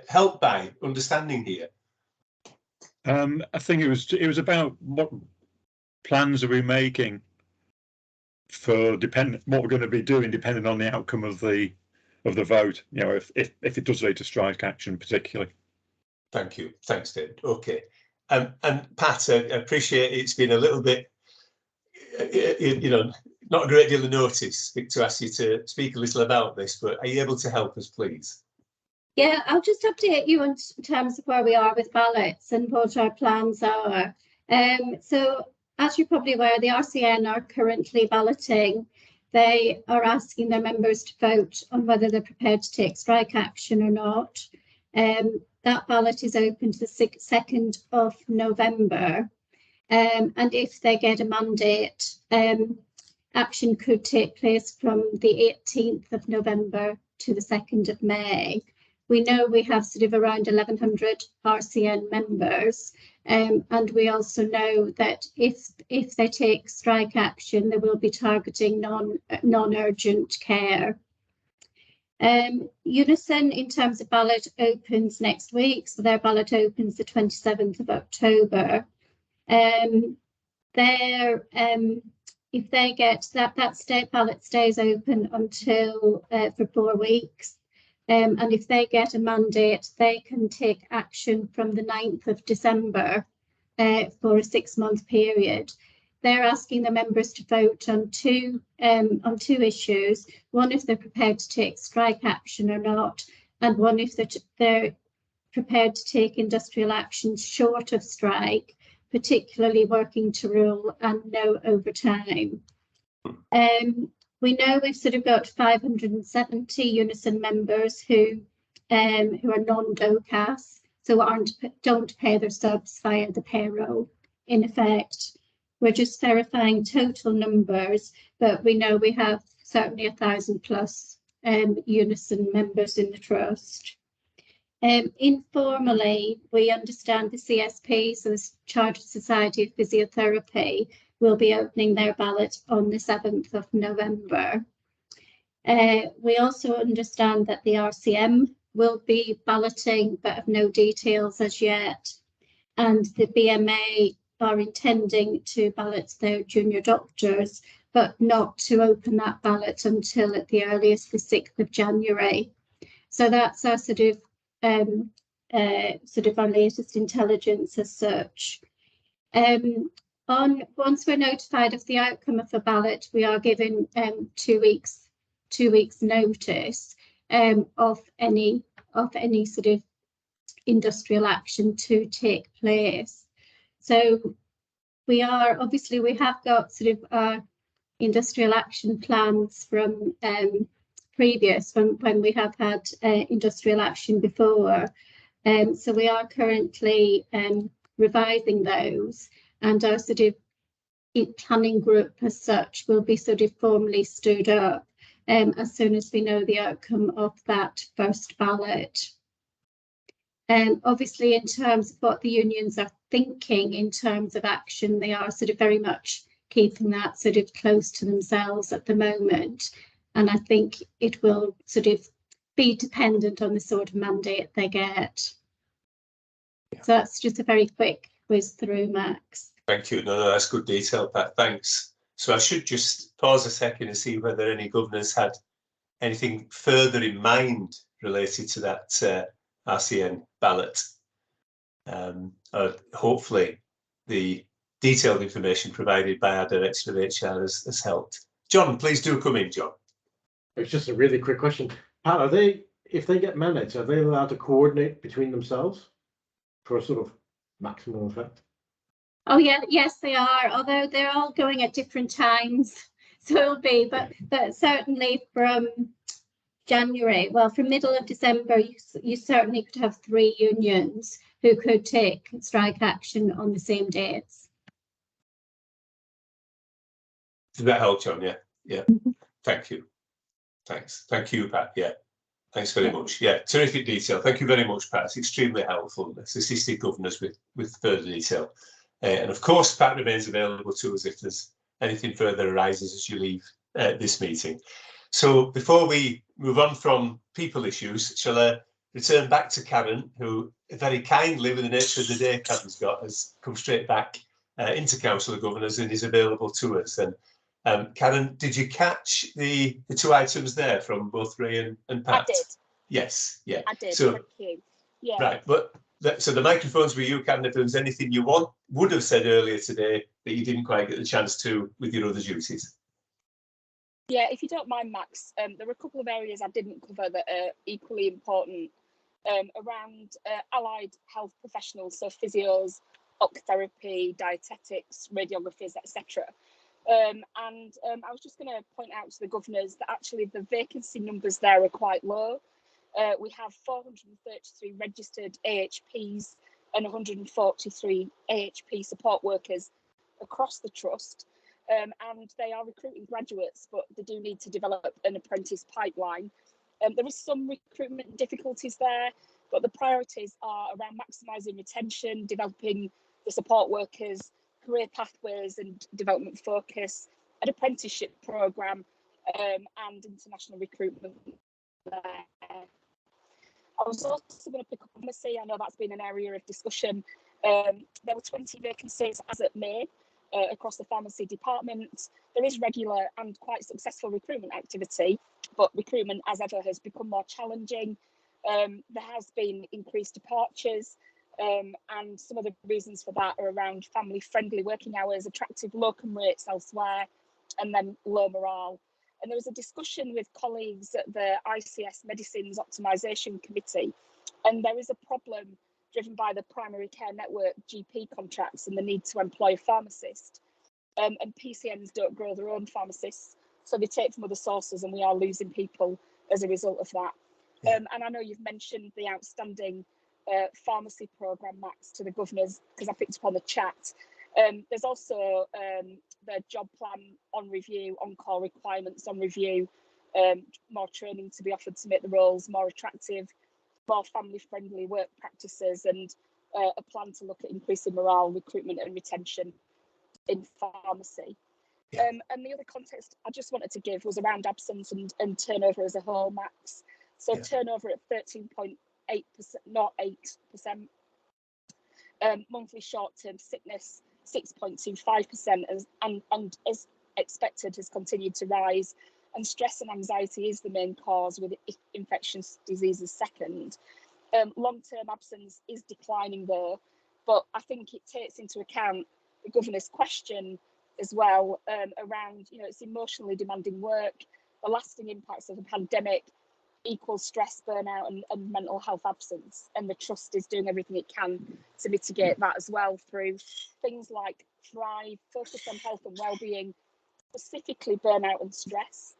helped by understanding here? I think it was about what plans are we making for what we're going to be doing depending on the outcome of the vote. You know, if it does lead to strike action, particularly. Thank you. Thanks, David. Okay. And Pat, I appreciate it's been a little bit, not a great deal of notice to ask you to speak a little about this, but are you able to help us, please? Yeah, I'll just update you in terms of where we are with ballots and what our plans are. So as you're probably aware, the RCN are currently balloting. They are asking their members to vote on whether they're prepared to take strike action or not. That ballot is open to the 2nd of November. And if they get a mandate, action could take place from the 18th of November to the 2nd of May. we know we have sort of around 1,100 RCN members, and we also know that if they take strike action, they will be targeting non-urgent care. Unison, in terms of ballot, opens next week, so their ballot opens the 27th of October. If they get that state ballot stays open until for 4 weeks. And if they get a mandate, they can take action from the 9th of December for a 6-month period. They're asking the members to vote on two issues. One, if they're prepared to take strike action or not, and one, if they're prepared to take industrial action short of strike, particularly working to rule and no overtime. We know we've sort of got 570 Unison members who are non-DOCAS, so don't pay their subs via the payroll. In effect, we're just verifying total numbers, but we know we have certainly 1,000 plus Unison members in the trust. Informally, we understand the CSP, so the Chartered Society of Physiotherapy, will be opening their ballot on the 7th of November. We also understand that the RCM will be balloting, but have no details as yet. And the BMA are intending to ballot their junior doctors, but not to open that ballot until at the earliest the 6th of January. So that's our sort of our latest intelligence as such. Once we're notified of the outcome of the ballot, we are given 2 weeks notice of any sort of industrial action to take place. So we have got sort of our industrial action plans from when we have had industrial action before. So we are currently revising those, and our sort of planning group as such will be sort of formally stood up as soon as we know the outcome of that first ballot. Obviously, in terms of what the unions are thinking in terms of action, they are sort of very much keeping that sort of close to themselves at the moment. And I think it will sort of be dependent on the sort of mandate they get. Yeah. So that's just a very quick whiz through, Max. Thank you. No, that's good detail, Pat. Thanks. So I should just pause a second and see whether any governors had anything further in mind related to that RCN ballot. Hopefully the detailed information provided by our Director of HR has helped. John, please do come in, John. It's just a really quick question. Pat, if they get mandates, are they allowed to coordinate between themselves for a sort of maximum effect? Oh yeah, yes they are, although they're all going at different times. So it'll be, but certainly from January, well, from middle of December, you certainly could have 3 unions who could take strike action on the same dates. Does that help, John? Yeah, yeah. Thank you. Thanks. Thank you, Pat. Yeah. Thanks very much. Yeah, terrific detail. Thank you very much, Pat. It's extremely helpful. It's assisted governors with further detail. And of course, Pat remains available to us if there's anything further arises as you leave this meeting. So before we move on from people issues, shall I return back to Karen, who very kindly, with the nature of the day Karen's got, has come straight back into Council of Governors and is available to us. And Karen, did you catch the 2 items there from both Ray and Pat? I did. Yes, yeah. I did, so, thank you. Yeah. Right, but so the microphone's with you, Karen, if there was anything you would have said earlier today that you didn't quite get the chance to with your other duties. Yeah, if you don't mind, Max, there are a couple of areas I didn't cover that are equally important around allied health professionals, so physios, octotherapy, dietetics, radiographers, etc. I was just going to point out to the governors that actually the vacancy numbers there are quite low. We have 433 registered AHPs and 143 AHP support workers across the trust. And they are recruiting graduates, but they do need to develop an apprentice pipeline. There is some recruitment difficulties there, but the priorities are around maximising retention, developing the support workers, career pathways and development focus, an apprenticeship programme, and international recruitment there. I was also going to pick up on pharmacy. I know that's been an area of discussion. There were 20 vacancies as at May across the pharmacy department. There is regular and quite successful recruitment activity, but recruitment, as ever, has become more challenging. There has been increased departures, and some of the reasons for that are around family-friendly working hours, attractive locum rates elsewhere, and then low morale. And there was a discussion with colleagues at the ICS Medicines Optimisation Committee, and there is a problem driven by the primary care network GP contracts and the need to employ a pharmacist. And PCNs don't grow their own pharmacists, so they take from other sources, and we are losing people as a result of that. And I know you've mentioned the outstanding pharmacy programme, Max, to the governors, because I picked up on the chat. There's also the job plan on review, on-call requirements on review, more training to be offered to make the roles more attractive, more family-friendly work practices, and a plan to look at increasing morale, recruitment and retention in pharmacy. And the other context I just wanted to give was around absence and turnover as a whole, Max. So turnover at 13.8%, not 8%. Monthly short-term sickness 6.25%, and as expected has continued to rise, and stress and anxiety is the main cause, with infectious diseases second. Long-term absence is declining though, but I think it takes into account the governor's question as well, around, you know, it's emotionally demanding work, the lasting impacts of the pandemic equals stress, burnout and mental health absence, and the trust is doing everything it can to mitigate that as well through things like Thrive, focus on health and well-being, specifically burnout and stress.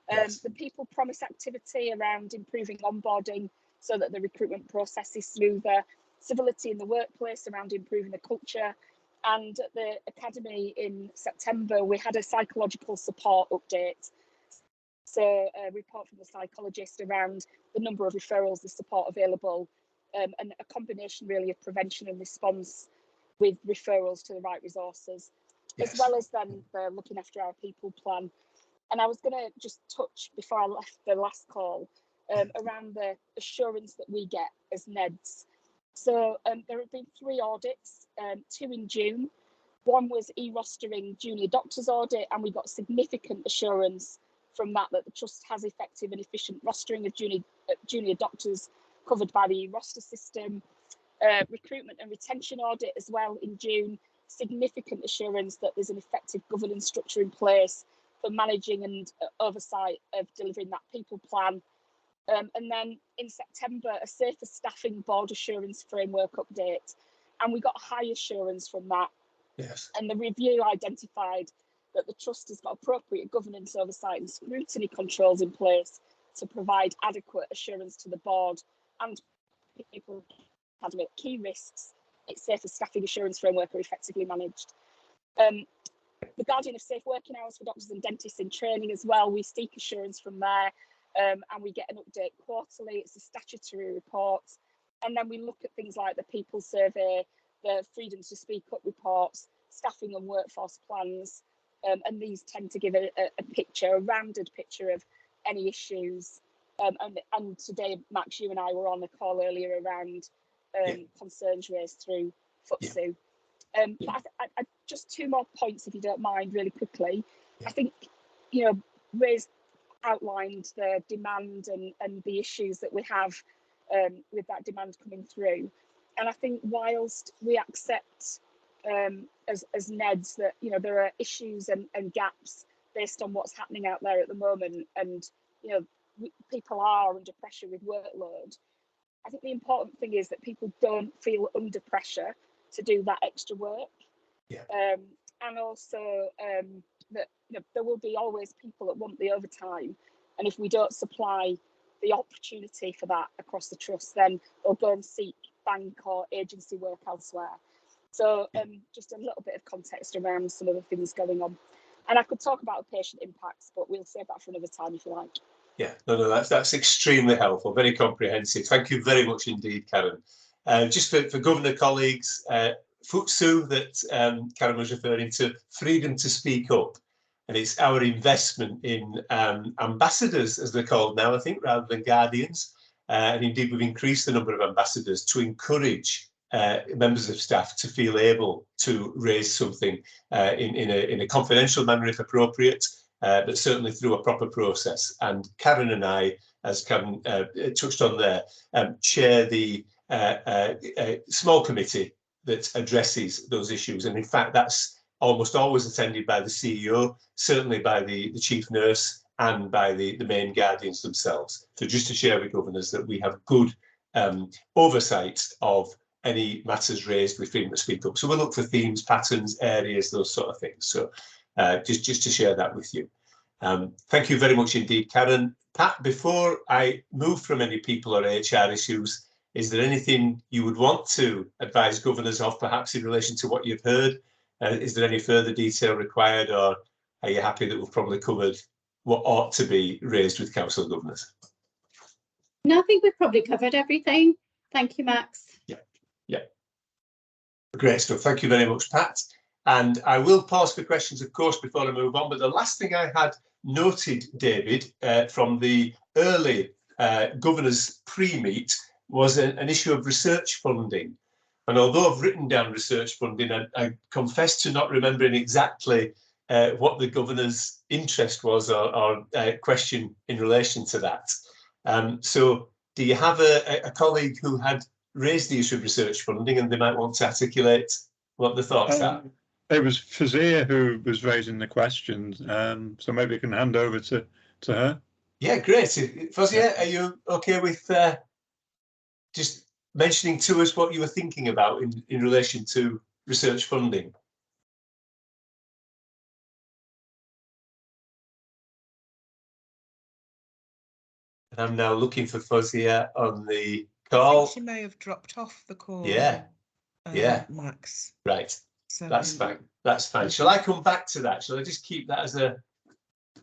The people promise activity around improving onboarding so that the recruitment process is smoother, civility in the workplace around improving the culture. And at the academy in September, we had a psychological support update. So a report from the psychologist around the number of referrals, the support available, and a combination really of prevention and response with referrals to the right resources, as well as then the looking after our people plan. And I was going to just touch before I left the last call around the assurance that we get as NEDs. So there have been 3 audits, 2 in June. One was e-rostering junior doctors audit, and we got significant assurance from that the trust has effective and efficient rostering of junior doctors covered by the roster system. Recruitment and retention audit as well in June, significant assurance that there's an effective governance structure in place for managing and oversight of delivering that people plan. And then in September, a safer staffing board assurance framework update, and we got high assurance from that. And the review identified that the trust has got appropriate governance oversight and scrutiny controls in place to provide adequate assurance to the board and people academic key risks. Its safer staffing assurance framework are effectively managed. The Guardian of Safe Working Hours for doctors and dentists in training as well, we seek assurance from there, and we get an update quarterly. It's a statutory report. And then we look at things like the people survey, the freedom to speak up reports, staffing and workforce plans, and these tend to give a picture, a rounded picture of any issues. And today, Max, you and I were on a call earlier around concerns raised through FTSE. But I just 2 more points, if you don't mind, really quickly. I think, you know, Ray's outlined the demand and the issues that we have with that demand coming through. And I think whilst we accept as NEDs that, you know, there are issues and gaps based on what's happening out there at the moment, and, you know, people are under pressure with workload, I think the important thing is that people don't feel under pressure to do that extra work. And also that, you know, there will be always people that want the overtime, and if we don't supply the opportunity for that across the trust, then they'll go and seek bank or agency work elsewhere. So just a little bit of context around some of the things going on. And I could talk about patient impacts, but we'll save that for another time if you like. Yeah, no, that's extremely helpful, very comprehensive. Thank you very much indeed, Karen. Just for Governor colleagues, FTSU that Karen was referring to, freedom to speak up. And it's our investment in ambassadors, as they're called now, I think, rather than guardians. And indeed, we've increased the number of ambassadors to encourage members of staff to feel able to raise something in a confidential manner, if appropriate, but certainly through a proper process. And Karen and I, as Karen touched on there, chair the small committee that addresses those issues. And in fact, that's almost always attended by the CEO, certainly by the chief nurse and by the main guardians themselves. So just to share with governors that we have good oversight of any matters raised with freedom to speak up. So we'll look for themes, patterns, areas, those sort of things. So just to share that with you. Thank you very much indeed, Karen. Pat, before I move from any people or HR issues, is there anything you would want to advise governors of, perhaps in relation to what you've heard? Is there any further detail required, or are you happy that we've probably covered what ought to be raised with council governors? No, I think we've probably covered everything. Thank you, Max. Yeah. Great stuff. Thank you very much, Pat. And I will pause for questions, of course, before I move on. But the last thing I had noted, David, from the early governors pre-meet was an issue of research funding. And although I've written down research funding, I confess to not remembering exactly what the governor's interest was or question in relation to that. So do you have a colleague who had raised the issue of research funding and they might want to articulate what the thoughts are? It was Fazia who was raising the questions, so maybe I can hand over to her. Yeah, great. Fazia, are you okay with just mentioning to us what you were thinking about in relation to research funding? And I'm now looking for Fazia on the call. She may have dropped off the call. Yeah, Max. Right, So that's fine. That's fine. Shall I come back to that? Shall I just keep that as a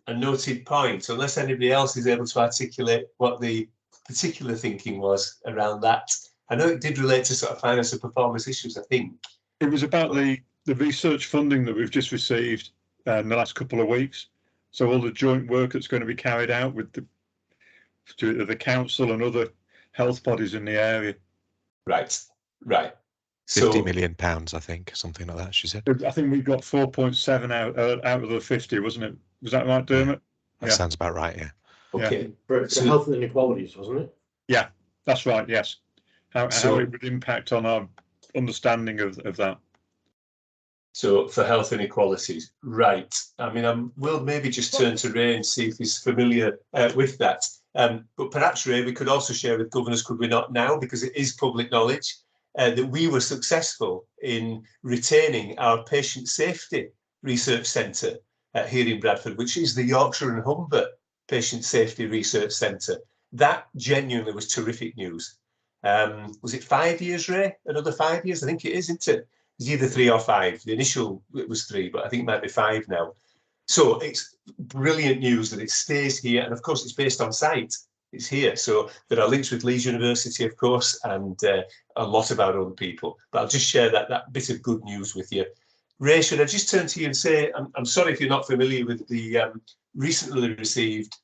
noted point, unless anybody else is able to articulate what the particular thinking was around that? I know it did relate to sort of finance and performance issues, I think. It was about the research funding that we've just received in the last couple of weeks. So all the joint work that's going to be carried out with the council and other health bodies in the area. Right. 50 million pounds, I think, something like that, she said. I think we got 4.7 out of the 50, wasn't it? Was that right, Dermot? That sounds about right, yeah. Okay. For health and inequalities, wasn't it? Yeah, that's right, yes. How it would impact on our understanding of that. So for health inequalities, right. I mean, we'll maybe just turn to Ray and see if he's familiar with that. But perhaps, Ray, we could also share with governors, could we not now, because it is public knowledge, that we were successful in retaining our patient safety research centre here in Bradford, which is the Yorkshire and Humber Patient Safety Research Centre. That genuinely was terrific news. Was it 5 years, Ray? Another 5 years? I think it is, isn't it? It's either 3 or 5. The initial, it was 3, but I think it might be 5 now. So it's brilliant news that it stays here. And of course, it's based on site. It's here. So there are links with Leeds University, of course, and a lot of our own people. But I'll just share that bit of good news with you. Ray, should I just turn to you and say, I'm sorry if you're not familiar with the recently received,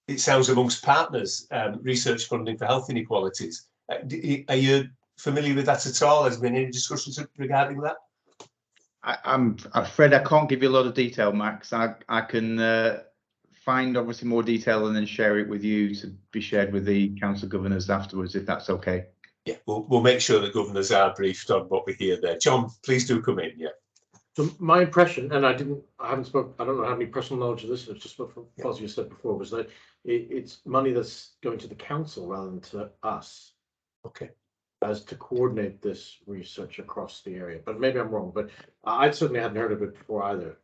it sounds amongst partners, research funding for health inequalities. Are you familiar with that at all? Has there been any discussions regarding that? I'm afraid I can't give you a lot of detail, Max. I can find obviously more detail and then share it with you to be shared with the council governors afterwards, if that's okay. Yeah, we'll make sure that governors are briefed on what we hear there. John, please do come in. Yeah. So my impression, and I haven't spoken, I don't know how many personal knowledge of this, it's just what Fozzie said before, was that it's money that's going to the council rather than to us. Okay. As to coordinate this research across the area, but maybe I'm wrong. But I certainly hadn't heard of it before either.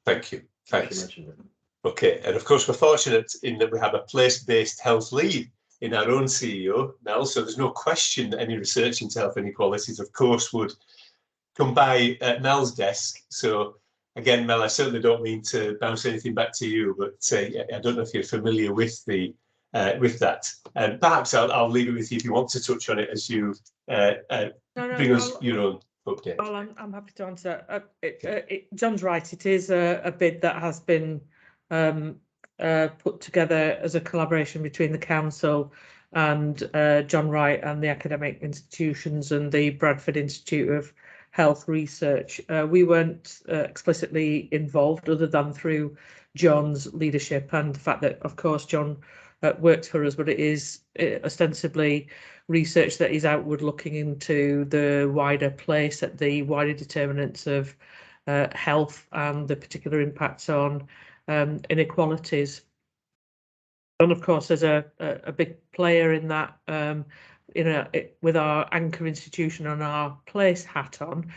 Thank you. Thanks. You mentioned it. Okay, and of course we're fortunate in that we have a place-based health lead in our own CEO, Mel. So there's no question that any research into health inequalities, of course, would come by Mel's desk. So again, Mel, I certainly don't mean to bounce anything back to you, but I don't know if you're familiar with the with that. And perhaps I'll leave it with you if you want to touch on it as you bring us your own update. Well, I'm happy to answer. John's right. It is a bid that has been put together as a collaboration between the council and John Wright and the academic institutions and the Bradford Institute of Health Research. We weren't explicitly involved other than through John's leadership and the fact that, of course, John works for us, but it is ostensibly research that is outward looking into the wider place at the wider determinants of health and the particular impacts on inequalities. And of course, as a big player in that, with our anchor institution and our place hat on,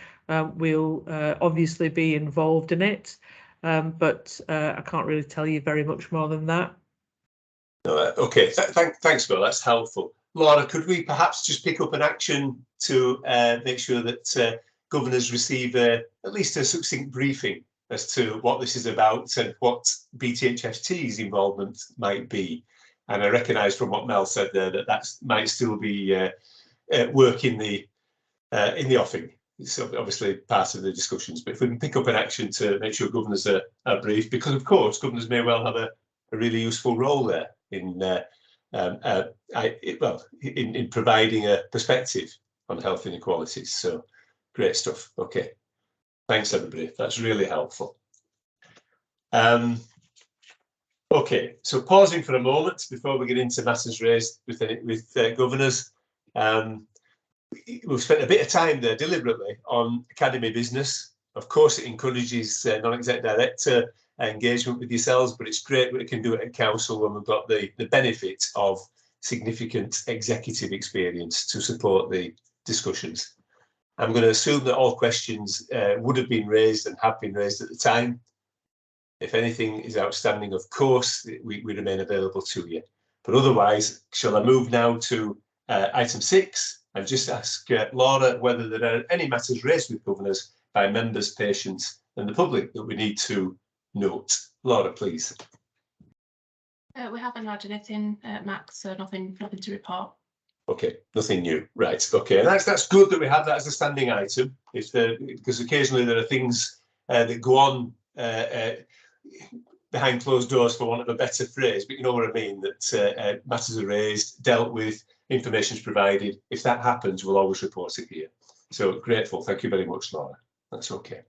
we'll obviously be involved in it, but I can't really tell you very much more than that. Okay, thanks, Bill. That's helpful. Laura, could we perhaps just pick up an action to make sure that governors receive at least a succinct briefing as to what this is about and what BTHFT's involvement might be? And I recognise from what Mel said there that might still be work in the offing. It's obviously part of the discussions, but if we can pick up an action to make sure governors are briefed, because of course governors may well have a really useful role there in in providing a perspective on health inequalities. So great stuff. Okay, thanks everybody. That's really helpful. Okay, so pausing for a moment before we get into matters raised with governors. We've spent a bit of time there deliberately on academy business. Of course, it encourages non-exec director engagement with yourselves, but it's great we can do it at council when we've got the benefit of significant executive experience to support the discussions. I'm going to assume that all questions would have been raised and have been raised at the time. If anything is outstanding, of course, we remain available to you. But otherwise, shall I move now to item 6 and just ask Laura whether there are any matters raised with governors by members, patients and the public that we need to note. Laura, please. We haven't had anything, Max, so nothing to report. Okay, nothing new, right? Okay, and that's good that we have that as a standing item. Because occasionally there are things that go on behind closed doors, for want of a better phrase, but you know what I mean. That matters are raised, dealt with, information is provided. If that happens, we'll always report it here. So grateful. Thank you very much, Laura. That's okay.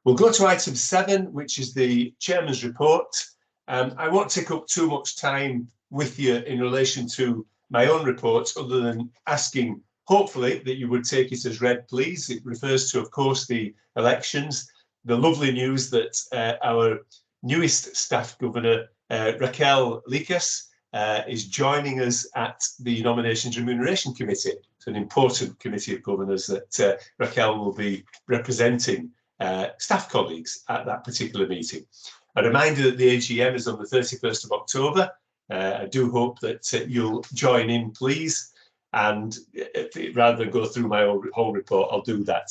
We'll go to item 7, which is the chairman's report. I won't take up too much time with you in relation to my own report, other than asking, hopefully, that you would take it as read, please. It refers to, of course, the elections. The lovely news that our newest staff governor, Raquel Likas, is joining us at the Nominations Remuneration Committee. It's an important committee of governors that Raquel will be representing staff colleagues at that particular meeting. A reminder that the AGM is on the 31st of October. I do hope that you'll join in, please. And rather than go through my whole report, I'll do that.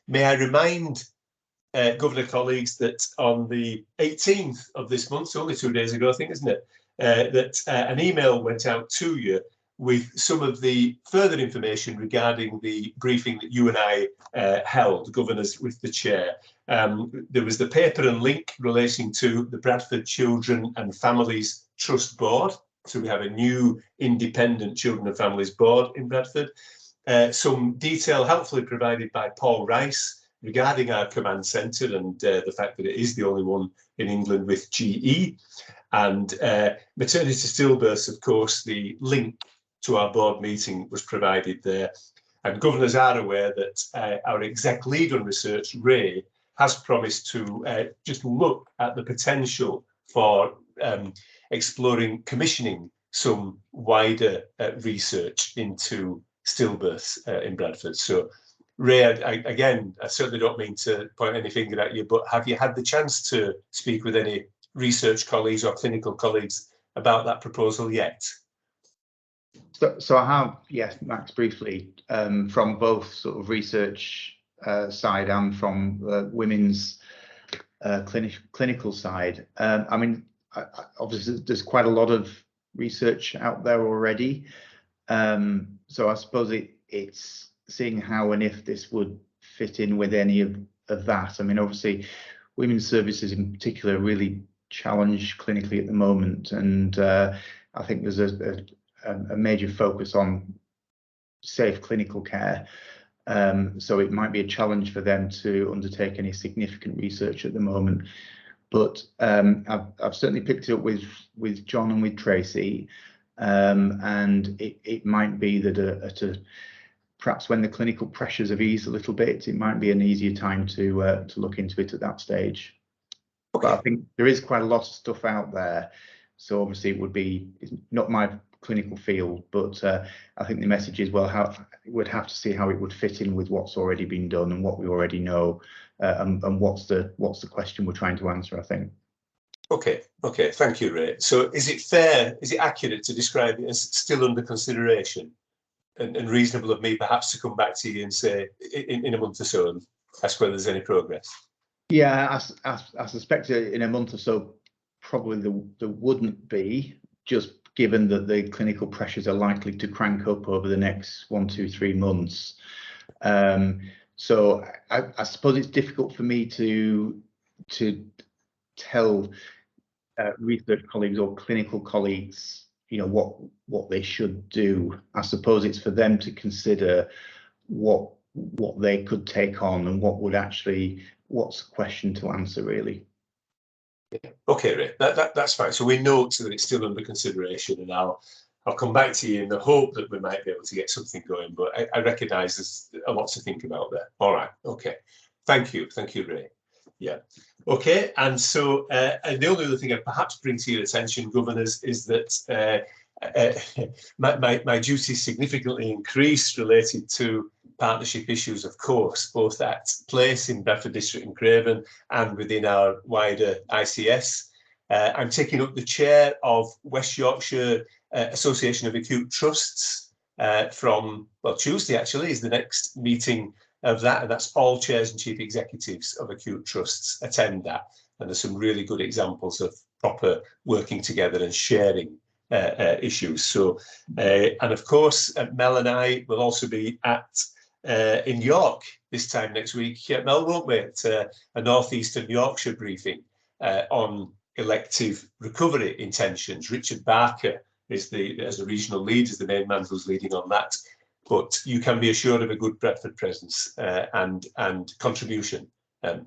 May I remind governor colleagues that on the 18th of this month, so only 2 days ago, I think, isn't it, that an email went out to you with some of the further information regarding the briefing that you and I held, governors with the chair. There was the paper and link relating to the Bradford Children and Families Trust Board. So we have a new independent Children and Families Board in Bradford. Some detail helpfully provided by Paul Rice regarding our command centre and the fact that it is the only one in England with GE. And maternity stillbirths, of course, the link to our board meeting was provided there. And governors are aware that our exec lead on research, Ray, has promised to just look at the potential for exploring commissioning some wider research into stillbirths in Bradford. So Ray, again, I certainly don't mean to point any finger at you, but have you had the chance to speak with any research colleagues or clinical colleagues about that proposal yet? So I have, yes, Max, briefly, from both sort of research side and from women's clinical side. I mean, obviously there's quite a lot of research out there already. So I suppose it's seeing how and if this would fit in with any of that. I mean, obviously, women's services in particular are really challenged clinically at the moment, and I think there's a major focus on safe clinical care. So it might be a challenge for them to undertake any significant research at the moment. But I've certainly picked it up with John and with Tracy, and it might be that perhaps when the clinical pressures have eased a little bit, it might be an easier time to look into it at that stage. Okay. But I think there is quite a lot of stuff out there, so obviously it's not my clinical field, but I think the message is, well, we'd have to see how it would fit in with what's already been done and what we already know, and what's the question we're trying to answer, I think. Okay, thank you, Ray. So is it accurate to describe it as still under consideration, and reasonable of me perhaps to come back to you and say in a month or so and ask whether there's any progress? Yeah, I suspect in a month or so probably there wouldn't be, just given that the clinical pressures are likely to crank up over the next 1, 2, 3 months. So I suppose it's difficult for me to tell research colleagues or clinical colleagues, you know, what they should do. I suppose it's for them to consider what they could take on and what's the question to answer, really. Okay, Ray, that's fine. So we note that it's still under consideration, and I'll come back to you in the hope that we might be able to get something going, but I recognise there's a lot to think about there. All right, okay. Thank you, Ray. Yeah. Okay, and so and the only other thing I'd perhaps bring to your attention, governors, is that my duties significantly increased related to partnership issues, of course, both at place in Bradford District and Craven and within our wider ICS. I'm taking up the chair of West Yorkshire Association of Acute Trusts from, well, Tuesday actually is the next meeting of that, and that's all chairs and chief executives of acute trusts attend that, and there's some really good examples of proper working together and sharing issues. So, and of course, Mel and I will also be in York this time next week. Mel, won't we? At a North Eastern Yorkshire briefing on elective recovery intentions. Richard Barker is as a regional lead, is the main man who's leading on that. But you can be assured of a good Bradford presence and contribution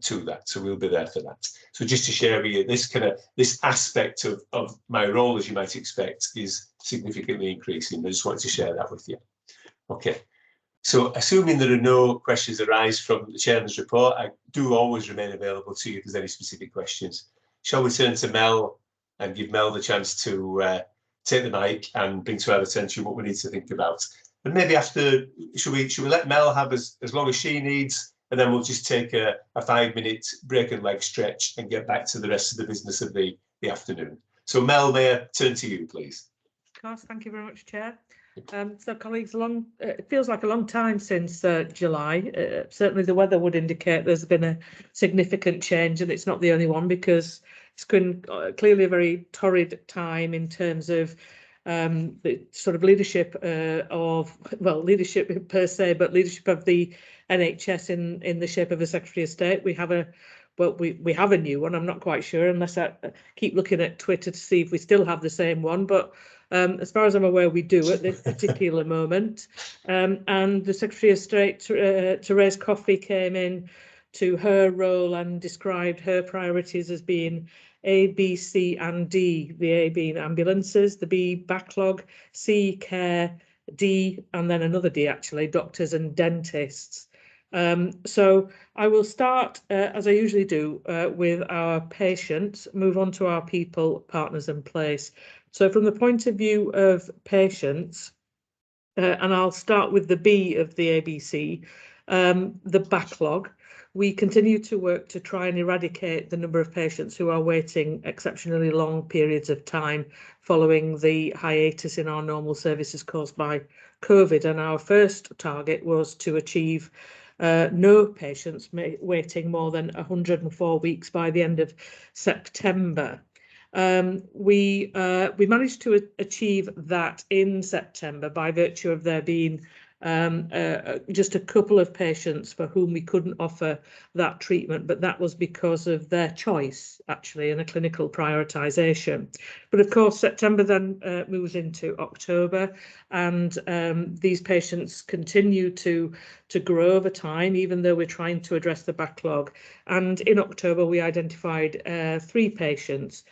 to that. So we'll be there for that. So just to share with you, this aspect of my role, as you might expect, is significantly increasing. I just wanted to share that with you. Okay. So assuming there are no questions arise from the chairman's report, I do always remain available to you if there's any specific questions. Shall we turn to Mel and give Mel the chance to take the mic and bring to our attention what we need to think about? And maybe after, should we let Mel have as long as she needs, and then we'll just take a 5-minute break and leg stretch and get back to the rest of the business of the afternoon. So Mel, may I turn to you, please? Of course, thank you very much, Chair. So colleagues, it feels like a long time since July. Certainly the weather would indicate there's been a significant change, and it's not the only one, because it's been clearly a very torrid time in terms of the sort of leadership leadership per se, but leadership of the NHS in the shape of a Secretary of State. We have a new one. I'm not quite sure, unless I keep looking at Twitter to see if we still have the same one, but as far as I'm aware, we do at this particular moment. And the Secretary of State, Therese Coffey, came in to her role and described her priorities as being A, B, C and D, the A being ambulances, the B backlog, C care, D, and then another D actually, doctors and dentists. So I will start, as I usually do, with our patients, move on to our people, partners and place. So from the point of view of patients, and I'll start with the B of the ABC, the backlog. We continue to work to try and eradicate the number of patients who are waiting exceptionally long periods of time following the hiatus in our normal services caused by COVID. And our first target was to achieve no patients waiting more than 104 weeks by the end of September. We managed to achieve that in September by virtue of there being just a couple of patients for whom we couldn't offer that treatment, but that was because of their choice, actually, and a clinical prioritisation. But of course, September then moves into October, and these patients continue to grow over time, even though we're trying to address the backlog. And in October, we identified 3 patients,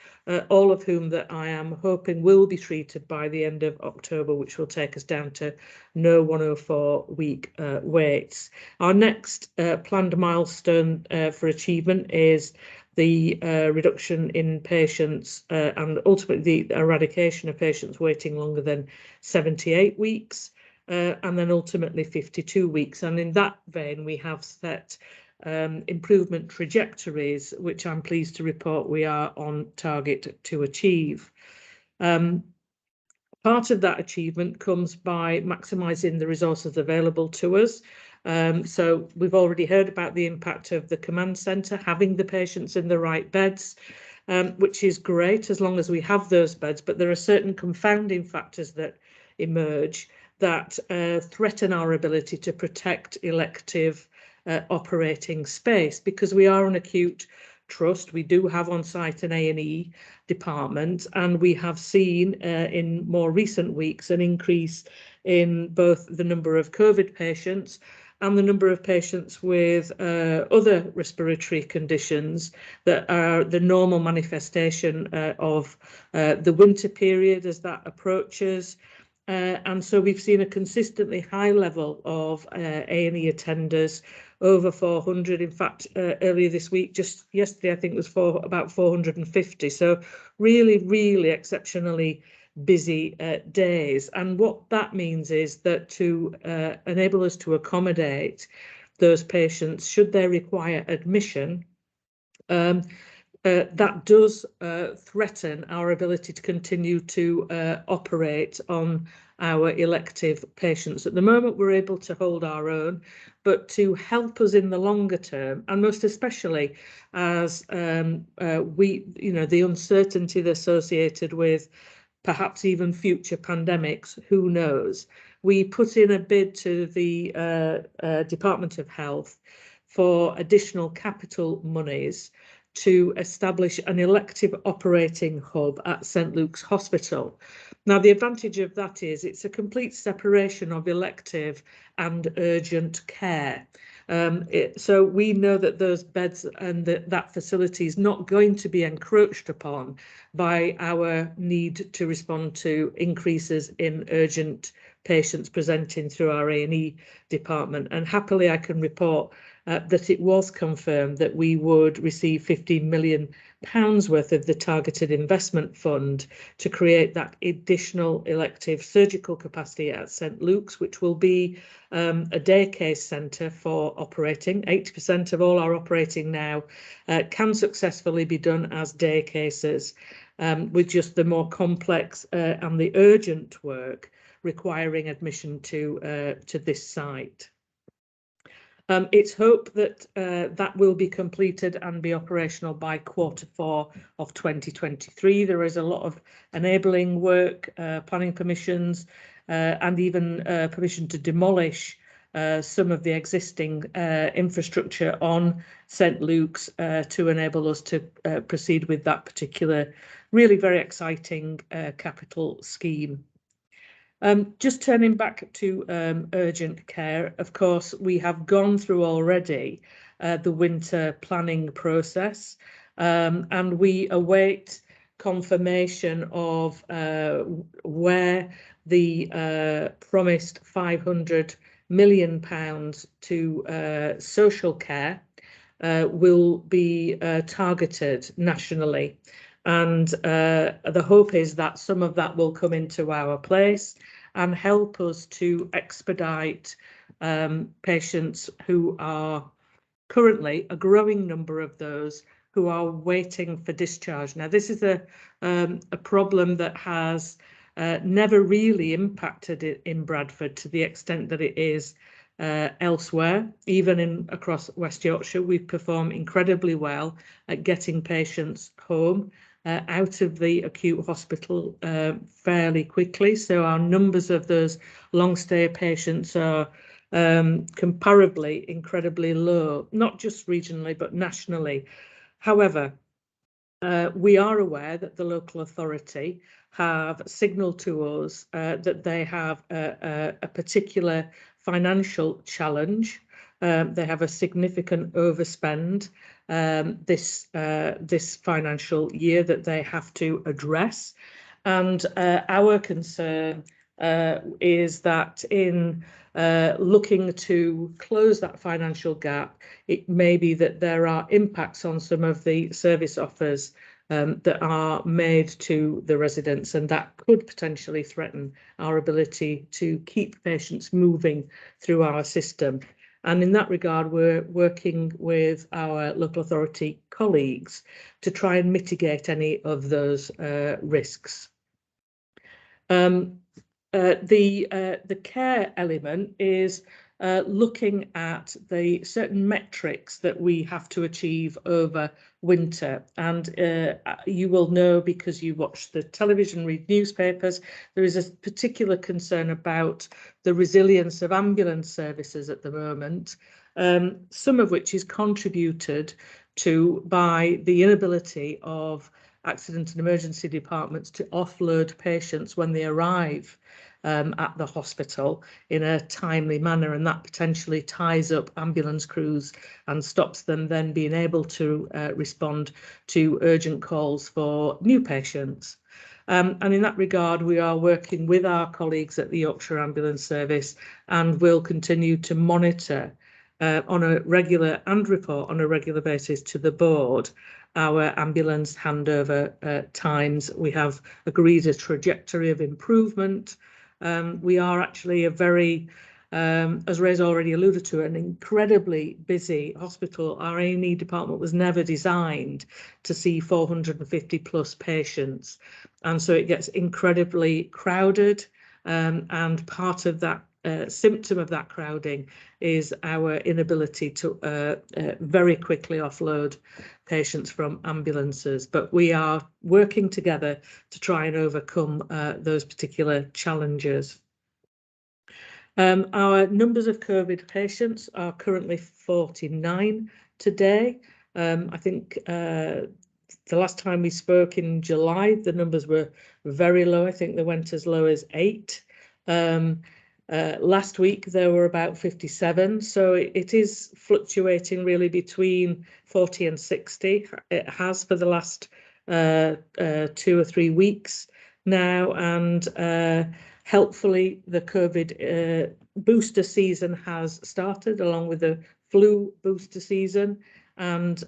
all of whom that I am hoping will be treated by the end of October, which will take us down to no 104-week waits. Our next planned milestone for achievement is the reduction in patients and ultimately the eradication of patients waiting longer than 78 weeks and then ultimately 52 weeks. And in that vein, we have set improvement trajectories, which I'm pleased to report we are on target to achieve. Part of that achievement comes by maximising the resources available to us. So we've already heard about the impact of the command centre, having the patients in the right beds, which is great as long as we have those beds, but there are certain confounding factors that emerge that threaten our ability to protect elective operating space, because we are an acute trust. We do have on site an A&E department, and we have seen in more recent weeks an increase in both the number of COVID patients and the number of patients with other respiratory conditions that are the normal manifestation of the winter period as that approaches. And so we've seen a consistently high level of A&E attenders, over 400. In fact, earlier this week, just yesterday, I think it was about 450. So really, really exceptionally busy days. And what that means is that to enable us to accommodate those patients, should they require admission, that does threaten our ability to continue to operate on our elective patients. At the moment, we're able to hold our own, but to help us in the longer term, and most especially as the uncertainty associated with perhaps even future pandemics, who knows? We put in a bid to the Department of Health for additional capital monies to establish an elective operating hub at St Luke's Hospital. Now, the advantage of that is it's a complete separation of elective and urgent care. So we know that those beds and that facility is not going to be encroached upon by our need to respond to increases in urgent patients presenting through our A&E department. And happily, I can report that it was confirmed that we would receive £15 million worth of the targeted investment fund to create that additional elective surgical capacity at St Luke's, which will be a day case centre for operating. 80% of all our operating now can successfully be done as day cases, with just the more complex and the urgent work requiring admission to this site. It's hoped that that will be completed and be operational by Q4 of 2023. There is a lot of enabling work, planning permissions, and even permission to demolish some of the existing infrastructure on St Luke's to enable us to proceed with that particular really very exciting capital scheme. Just turning back to urgent care, of course, we have gone through already the winter planning process, and we await confirmation of where the promised £500 million to social care will be targeted nationally. And the hope is that some of that will come into our place and help us to expedite patients who are currently, a growing number of those, who are waiting for discharge. Now, this is a problem that has never really impacted it in Bradford to the extent that it is elsewhere. Even across West Yorkshire, we perform incredibly well at getting patients home out of the acute hospital fairly quickly. So our numbers of those long stay patients are comparably incredibly low, not just regionally but nationally. However, we are aware that the local authority have signalled to us that they have a particular financial challenge. They have a significant overspend this financial year that they have to address, and our concern is that in looking to close that financial gap, it may be that there are impacts on some of the service offers that are made to the residents, and that could potentially threaten our ability to keep patients moving through our system. And in that regard, we're working with our local authority colleagues to try and mitigate any of those risks. The care element is looking at the certain metrics that we have to achieve over winter. And you will know, because you watch the television, read newspapers, there is a particular concern about the resilience of ambulance services at the moment, some of which is contributed to by the inability of accident and emergency departments to offload patients when they arrive at the hospital in a timely manner, and that potentially ties up ambulance crews and stops them then being able to respond to urgent calls for new patients. And in that regard, we are working with our colleagues at the Yorkshire Ambulance Service and will continue to monitor on a regular and report on a regular basis to the board our ambulance handover times. We have agreed a trajectory of improvement. We are actually a very, as Ray's already alluded to, an incredibly busy hospital. Our A&E department was never designed to see 450 plus patients, and so it gets incredibly crowded, and part of that symptom of that crowding is our inability to very quickly offload patients from ambulances. But we are working together to try and overcome those particular challenges. Our numbers of COVID patients are currently 49 today. I think the last time we spoke in July, the numbers were very low. I think they went as low as 8. Last week there were about 57, so it is fluctuating really between 40 and 60. It has for the last 2 or 3 weeks now, and helpfully the COVID booster season has started along with the flu booster season, and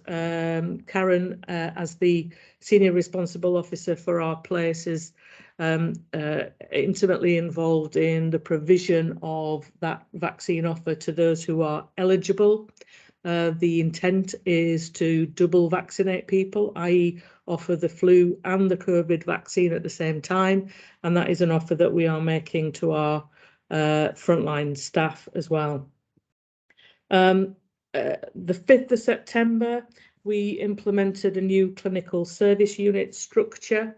Karen, as the senior responsible officer for our place, is intimately involved in the provision of that vaccine offer to those who are eligible. The intent is to double vaccinate people, i.e. offer the flu and the COVID vaccine at the same time, and that is an offer that we are making to our frontline staff as well. The 5th of September, we implemented a new clinical service unit structure.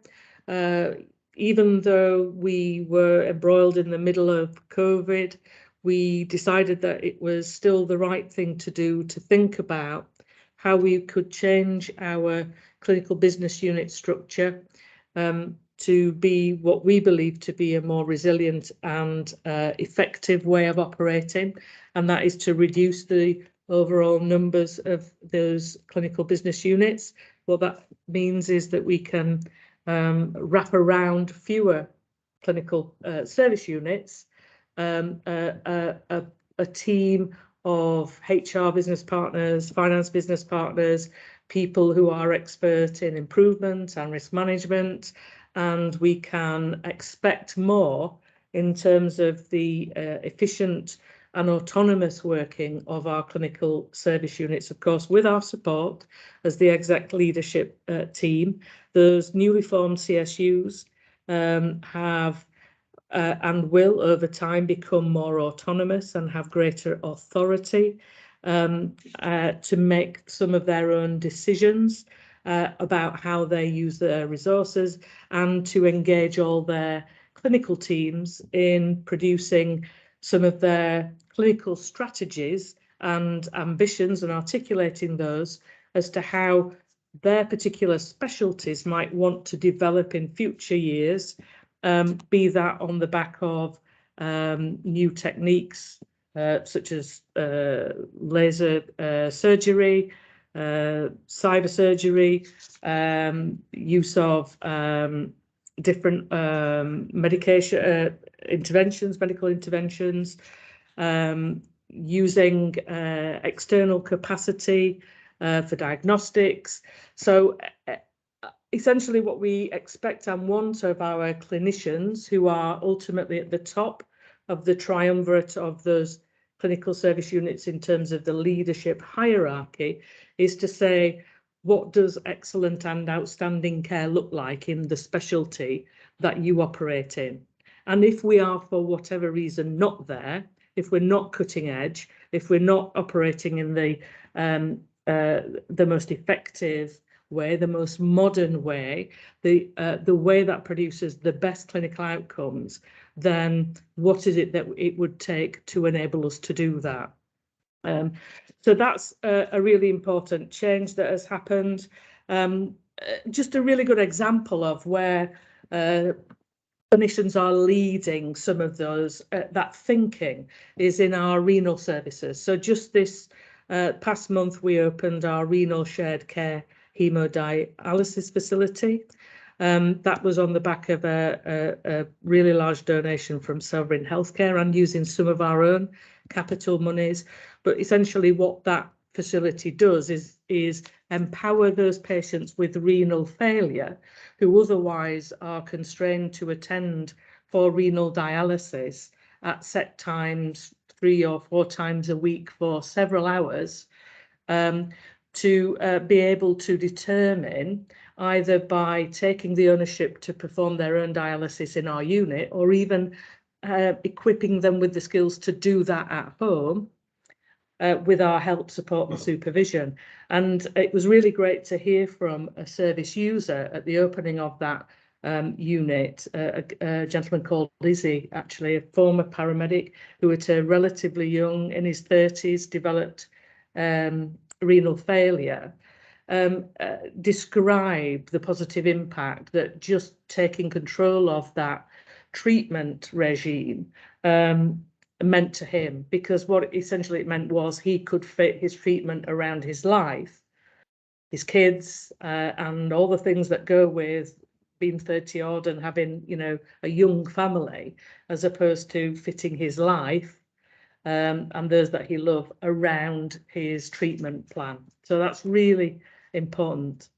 Even though we were embroiled in the middle of COVID, we decided that it was still the right thing to do to think about how we could change our clinical business unit structure to be what we believe to be a more resilient and effective way of operating, and that is to reduce the overall numbers of those clinical business units. What that means is that we can wrap around fewer clinical service units, a team of HR business partners, finance business partners, people who are expert in improvement and risk management, and we can expect more in terms of the efficient and autonomous working of our clinical service units, of course, with our support as the exec leadership team. Those newly formed CSUs have and will over time become more autonomous and have greater authority to make some of their own decisions about how they use their resources, and to engage all their clinical teams in producing some of their clinical strategies and ambitions and articulating those as to how their particular specialties might want to develop in future years, be that on the back of new techniques such as laser surgery, cyber surgery, use of different medication interventions, medical interventions, using external capacity for diagnostics. So essentially what we expect and want of our clinicians, who are ultimately at the top of the triumvirate of those clinical service units in terms of the leadership hierarchy, is to say, what does excellent and outstanding care look like in the specialty that you operate in? And if we are, for whatever reason, not there, if we're not cutting edge, if we're not operating in the most effective way, the most modern way, the way that produces the best clinical outcomes, then what is it that it would take to enable us to do that? So that's a really important change that has happened. Just a really good example of where clinicians are leading some of those, that thinking, is in our renal services. So just this past month, we opened our renal shared care hemodialysis facility. That was on the back of a really large donation from Sovereign Healthcare and using some of our own capital monies. But essentially what that facility does is empower those patients with renal failure who otherwise are constrained to attend for renal dialysis at set times, 3 or 4 times a week for several hours, to be able to determine, either by taking the ownership to perform their own dialysis in our unit, or even equipping them with the skills to do that at home, with our help, support and supervision. And it was really great to hear from a service user at the opening of that unit, a gentleman called Lizzie, actually a former paramedic who at a relatively young, in his 30s, developed renal failure, describe the positive impact that just taking control of that treatment regime meant to him, because what essentially it meant was he could fit his treatment around his life, his kids, and all the things that go with being 30 odd and having, you know, a young family, as opposed to fitting his life and those that he loved around his treatment plan. So that's really important.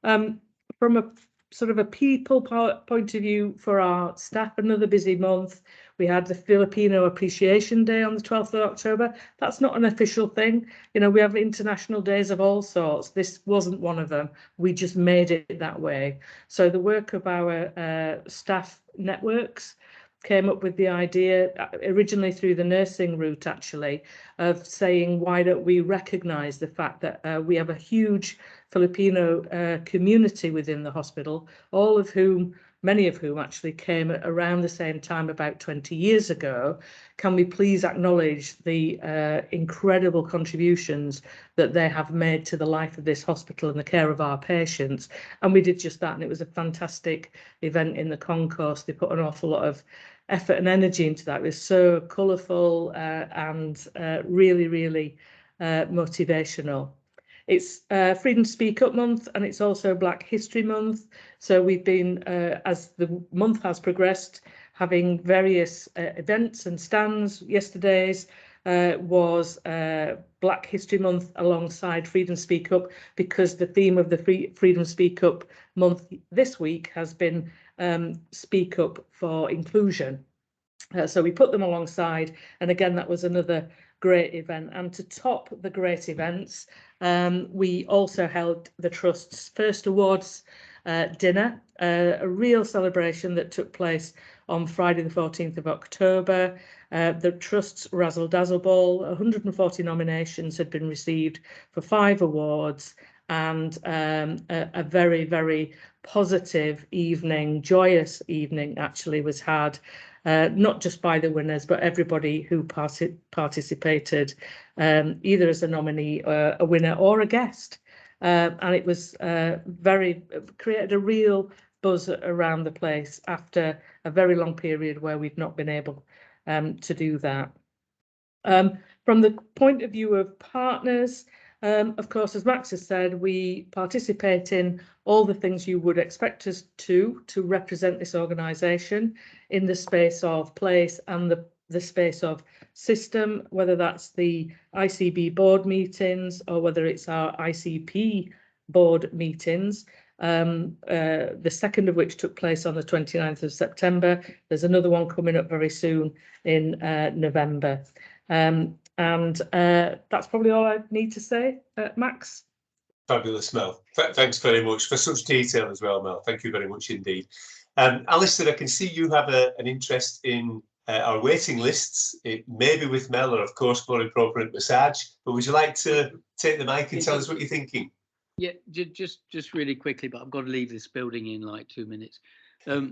From a sort of a people point of view for our staff, another busy month. We had the Filipino Appreciation Day on the 12th of October. That's not an official thing. You know, we have international days of all sorts. This wasn't one of them. We just made it that way. So the work of our staff networks came up with the idea, originally through the nursing route actually, of saying, why don't we recognise the fact that we have a huge Filipino community within the hospital, all of whom, many of whom actually came around the same time about 20 years ago. Can we please acknowledge the incredible contributions that they have made to the life of this hospital and the care of our patients? And we did just that, and it was a fantastic event in the concourse. They put an awful lot of effort and energy into that. It was so colourful and really, really motivational. It's Freedom to Speak Up month, and it's also Black History Month. So we've been, as the month has progressed, having various events and stands. Yesterday's was Black History Month alongside Freedom Speak Up, because the theme of the Freedom Speak Up month this week has been Speak Up for Inclusion. So we put them alongside, and again, that was another great event. And to top the great events, we also held the Trust's first awards dinner, a real celebration that took place on Friday the 14th of October. The Trust's Razzle Dazzle Ball, 140 nominations had been received for 5 awards, and a very, very positive evening, joyous evening actually was had, not just by the winners, but everybody who participated, either as a nominee, a winner or a guest. And it was created a real buzz around the place after a very long period where we've not been able to do that. From the point of view of partners, of course, as Max has said, we participate in all the things you would expect us to represent this organisation in the space of place and the space of system, whether that's the ICB board meetings or whether it's our ICP board meetings, the second of which took place on the 29th of September. There's another one coming up very soon in November. And that's probably all I need to say. Max? Fabulous, Mel. Thanks very much for such detail as well, Mel. Thank you very much indeed. Alistair, I can see you have an interest in our waiting lists. It may be with Mel or, of course, more appropriate massage, but would you like to take the mic and tell us what you're thinking? Yeah, just really quickly, but I've got to leave this building in like 2 minutes. So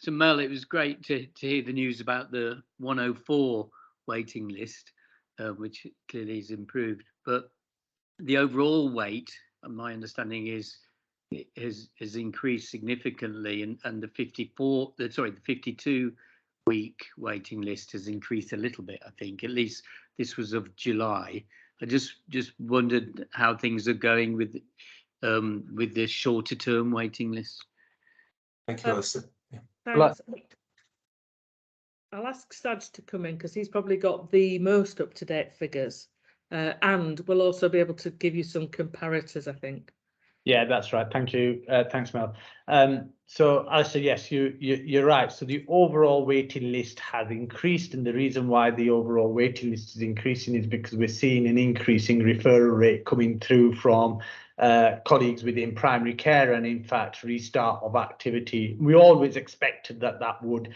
Mel, it was great to hear the news about the 104 waiting list, which clearly is improved. But the overall wait, my understanding is, it has increased significantly, and the 52-week waiting list has increased a little bit. I think at least this was of July. I just wondered how things are going with the shorter term waiting list. Thank you, Alistair. Thanks. I'll ask Saj to come in because he's probably got the most up-to-date figures, and we'll also be able to give you some comparators, I think. Yeah, that's right. Thank you. Thanks, Mel. So, Alistair, yes, you're right. So the overall waiting list has increased, and the reason why the overall waiting list is increasing is because we're seeing an increasing referral rate coming through from colleagues within primary care, and in fact restart of activity. We always expected that would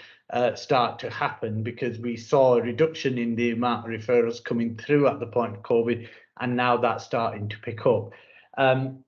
start to happen because we saw a reduction in the amount of referrals coming through at the point of COVID, and now that's starting to pick up.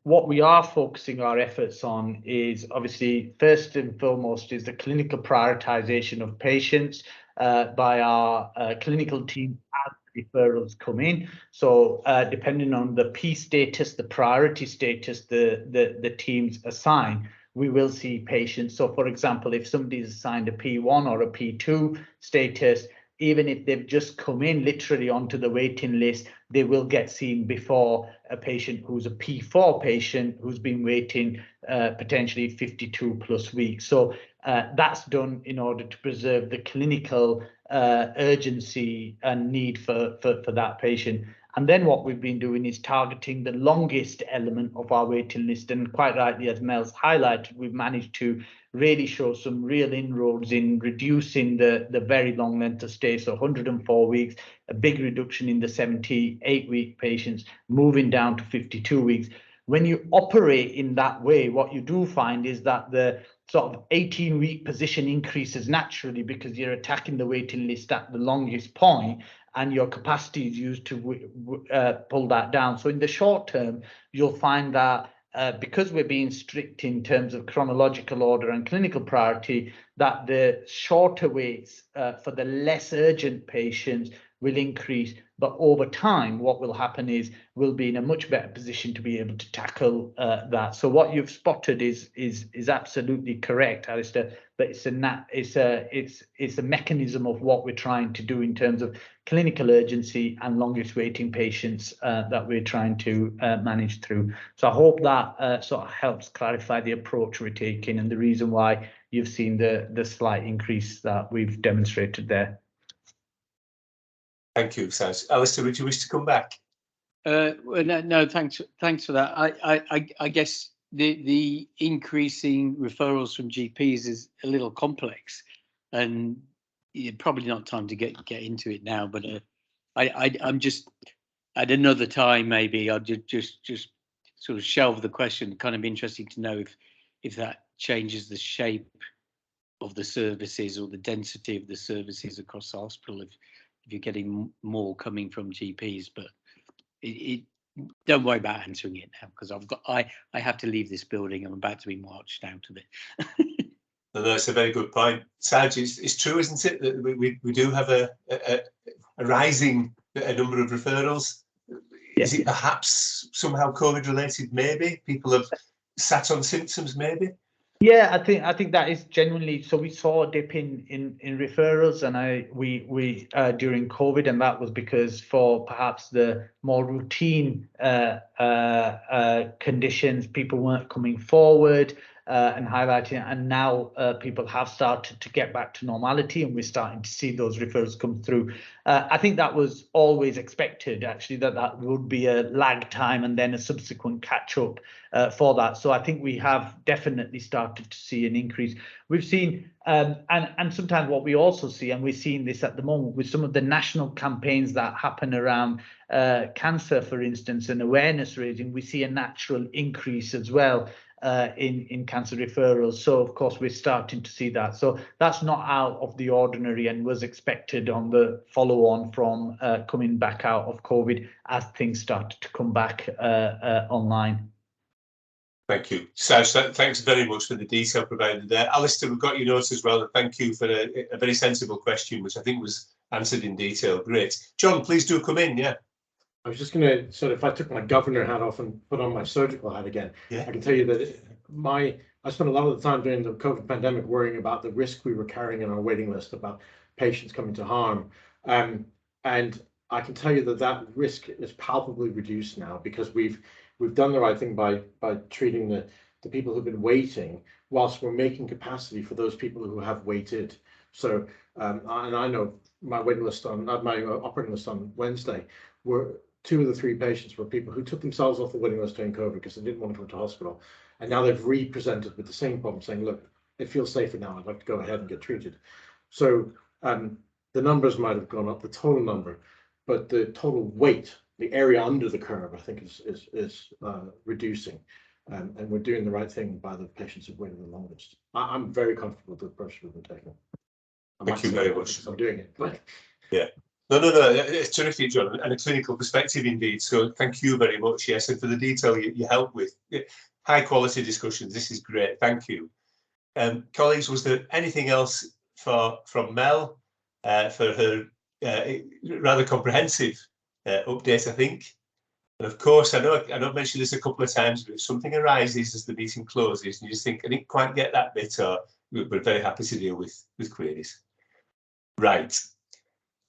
What we are focusing our efforts on is obviously first and foremost is the clinical prioritization of patients by our clinical team as referrals come in. So depending on the P status, the priority status the teams assign, we will see patients. So for example, if somebody's assigned a P1 or a P2 status, even if they've just come in literally onto the waiting list, they will get seen before a patient who's a P4 patient who's been waiting potentially 52 plus weeks. So that's done in order to preserve the clinical urgency and need for that patient. And then what we've been doing is targeting the longest element of our waiting list. And quite rightly, as Mel's highlighted, we've managed to really show some real inroads in reducing the very long length of stay. So 104 weeks, a big reduction in the 78-week patients, moving down to 52 weeks. When you operate in that way, what you do find is that the sort of 18-week position increases naturally because you're attacking the waiting list at the longest point, and your capacity is used to pull that down. So in the short term, you'll find that because we're being strict in terms of chronological order and clinical priority, that the shorter waits for the less urgent patients will increase. But over time, what will happen is we'll be in a much better position to be able to tackle that. So what you've spotted is absolutely correct, Alistair. But it's a mechanism of what we're trying to do in terms of clinical urgency and longest waiting patients that we're trying to manage through. So I hope that sort of helps clarify the approach we're taking and the reason why you've seen the slight increase that we've demonstrated there. Thank you, Saj. Alistair, would you wish to come back? Well, no, thanks for that. I guess the increasing referrals from GPs is a little complex, and probably not time to get into it now. But I'm just at another time maybe I'll just sort of shelve the question. Kind of interesting to know if that changes the shape the services or the density of the services across the hospital if you're getting more coming from GPs. But don't worry about answering it now, because I have to leave this building. I'm about to be marched out of it. No, that's a very good point, Sarge. It's true, isn't it, that we do have a rising number of referrals? Is it perhaps somehow COVID related? Maybe people have sat on symptoms. Maybe. Yeah, I think that is genuinely so. We saw a dip in referrals, and we during COVID, and that was because for perhaps the more routine conditions, people weren't coming forward and highlighting, and now people have started to get back to normality, and we're starting to see those referrals come through. I think that was always expected, actually, that would be a lag time and then a subsequent catch up for that. So I think we have definitely started to see an increase. We've seen, and sometimes what we also see, and we're seeing this at the moment with some of the national campaigns that happen around cancer, for instance, and awareness raising, we see a natural increase as well in cancer referrals. So of course we're starting to see that. So that's not out of the ordinary and was expected on the follow on from coming back out of COVID as things started to come back online. Thank you, Sarge. Thanks very much for the detail provided there. Alistair, we've got your notes as well, and thank you for a very sensible question, which I think was answered in detail. Great. John, please do come in. Yeah. I was just going to sort of, if I took my governor hat off and put on my surgical hat again, I can tell you that I spent a lot of the time during the COVID pandemic worrying about the risk we were carrying in our waiting list about patients coming to harm. And I can tell you that risk is palpably reduced now, because we've done the right thing by treating the people who've been waiting, whilst we're making capacity for those people who have waited. So, and I know my waiting list on my operating list on Wednesday were 2 of the 3 patients were people who took themselves off the waiting list during COVID because they didn't want to come to hospital, and now they've re-presented with the same problem, saying, "Look, it feels safer now. I'd like to go ahead and get treated." So the numbers might have gone up, the total number, but the total weight, the area under the curve, I think is reducing, and we're doing the right thing by the patients who've waited the longest. I'm very comfortable with the approach we've been taking. Thank you very much. I'm doing it, but yeah. No, it's terrific, John, and a clinical perspective indeed. So thank you very much. Yes, and for the detail you help with. High quality discussions. This is great. Thank you. Colleagues, was there anything else from Mel for her rather comprehensive update, I think? And of course, I know I've mentioned this a couple of times, but if something arises as the meeting closes and you just think, I didn't quite get that bit, or we're very happy to deal with queries. Right.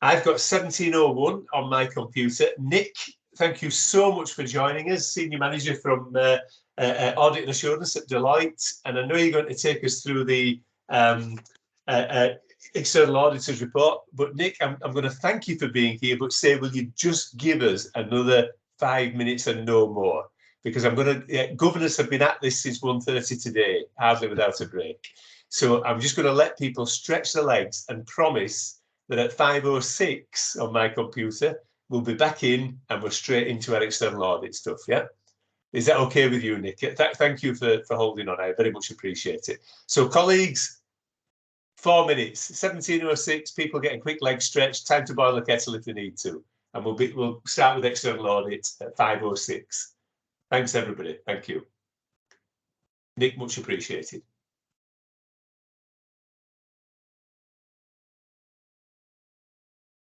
I've got 1701 on my computer. Nick, thank you so much for joining us, Senior Manager from Audit and Assurance at Deloitte. And I know you're going to take us through the External Auditors Report. But Nick, I'm going to thank you for being here, but say, will you just give us another 5 minutes and no more? Because I'm going to, governors have been at this since 1:30 today, hardly without a break. So I'm just going to let people stretch their legs and promise that at 5:06 on my computer, we'll be back in and we're straight into our external audit stuff, yeah? Is that okay with you, Nick? Thank you for holding on. I very much appreciate it. So colleagues, 4 minutes, 17:06, people getting quick leg stretch, time to boil the kettle if they need to. And we'll start with external audit at 5:06. Thanks, everybody. Thank you. Nick, much appreciated.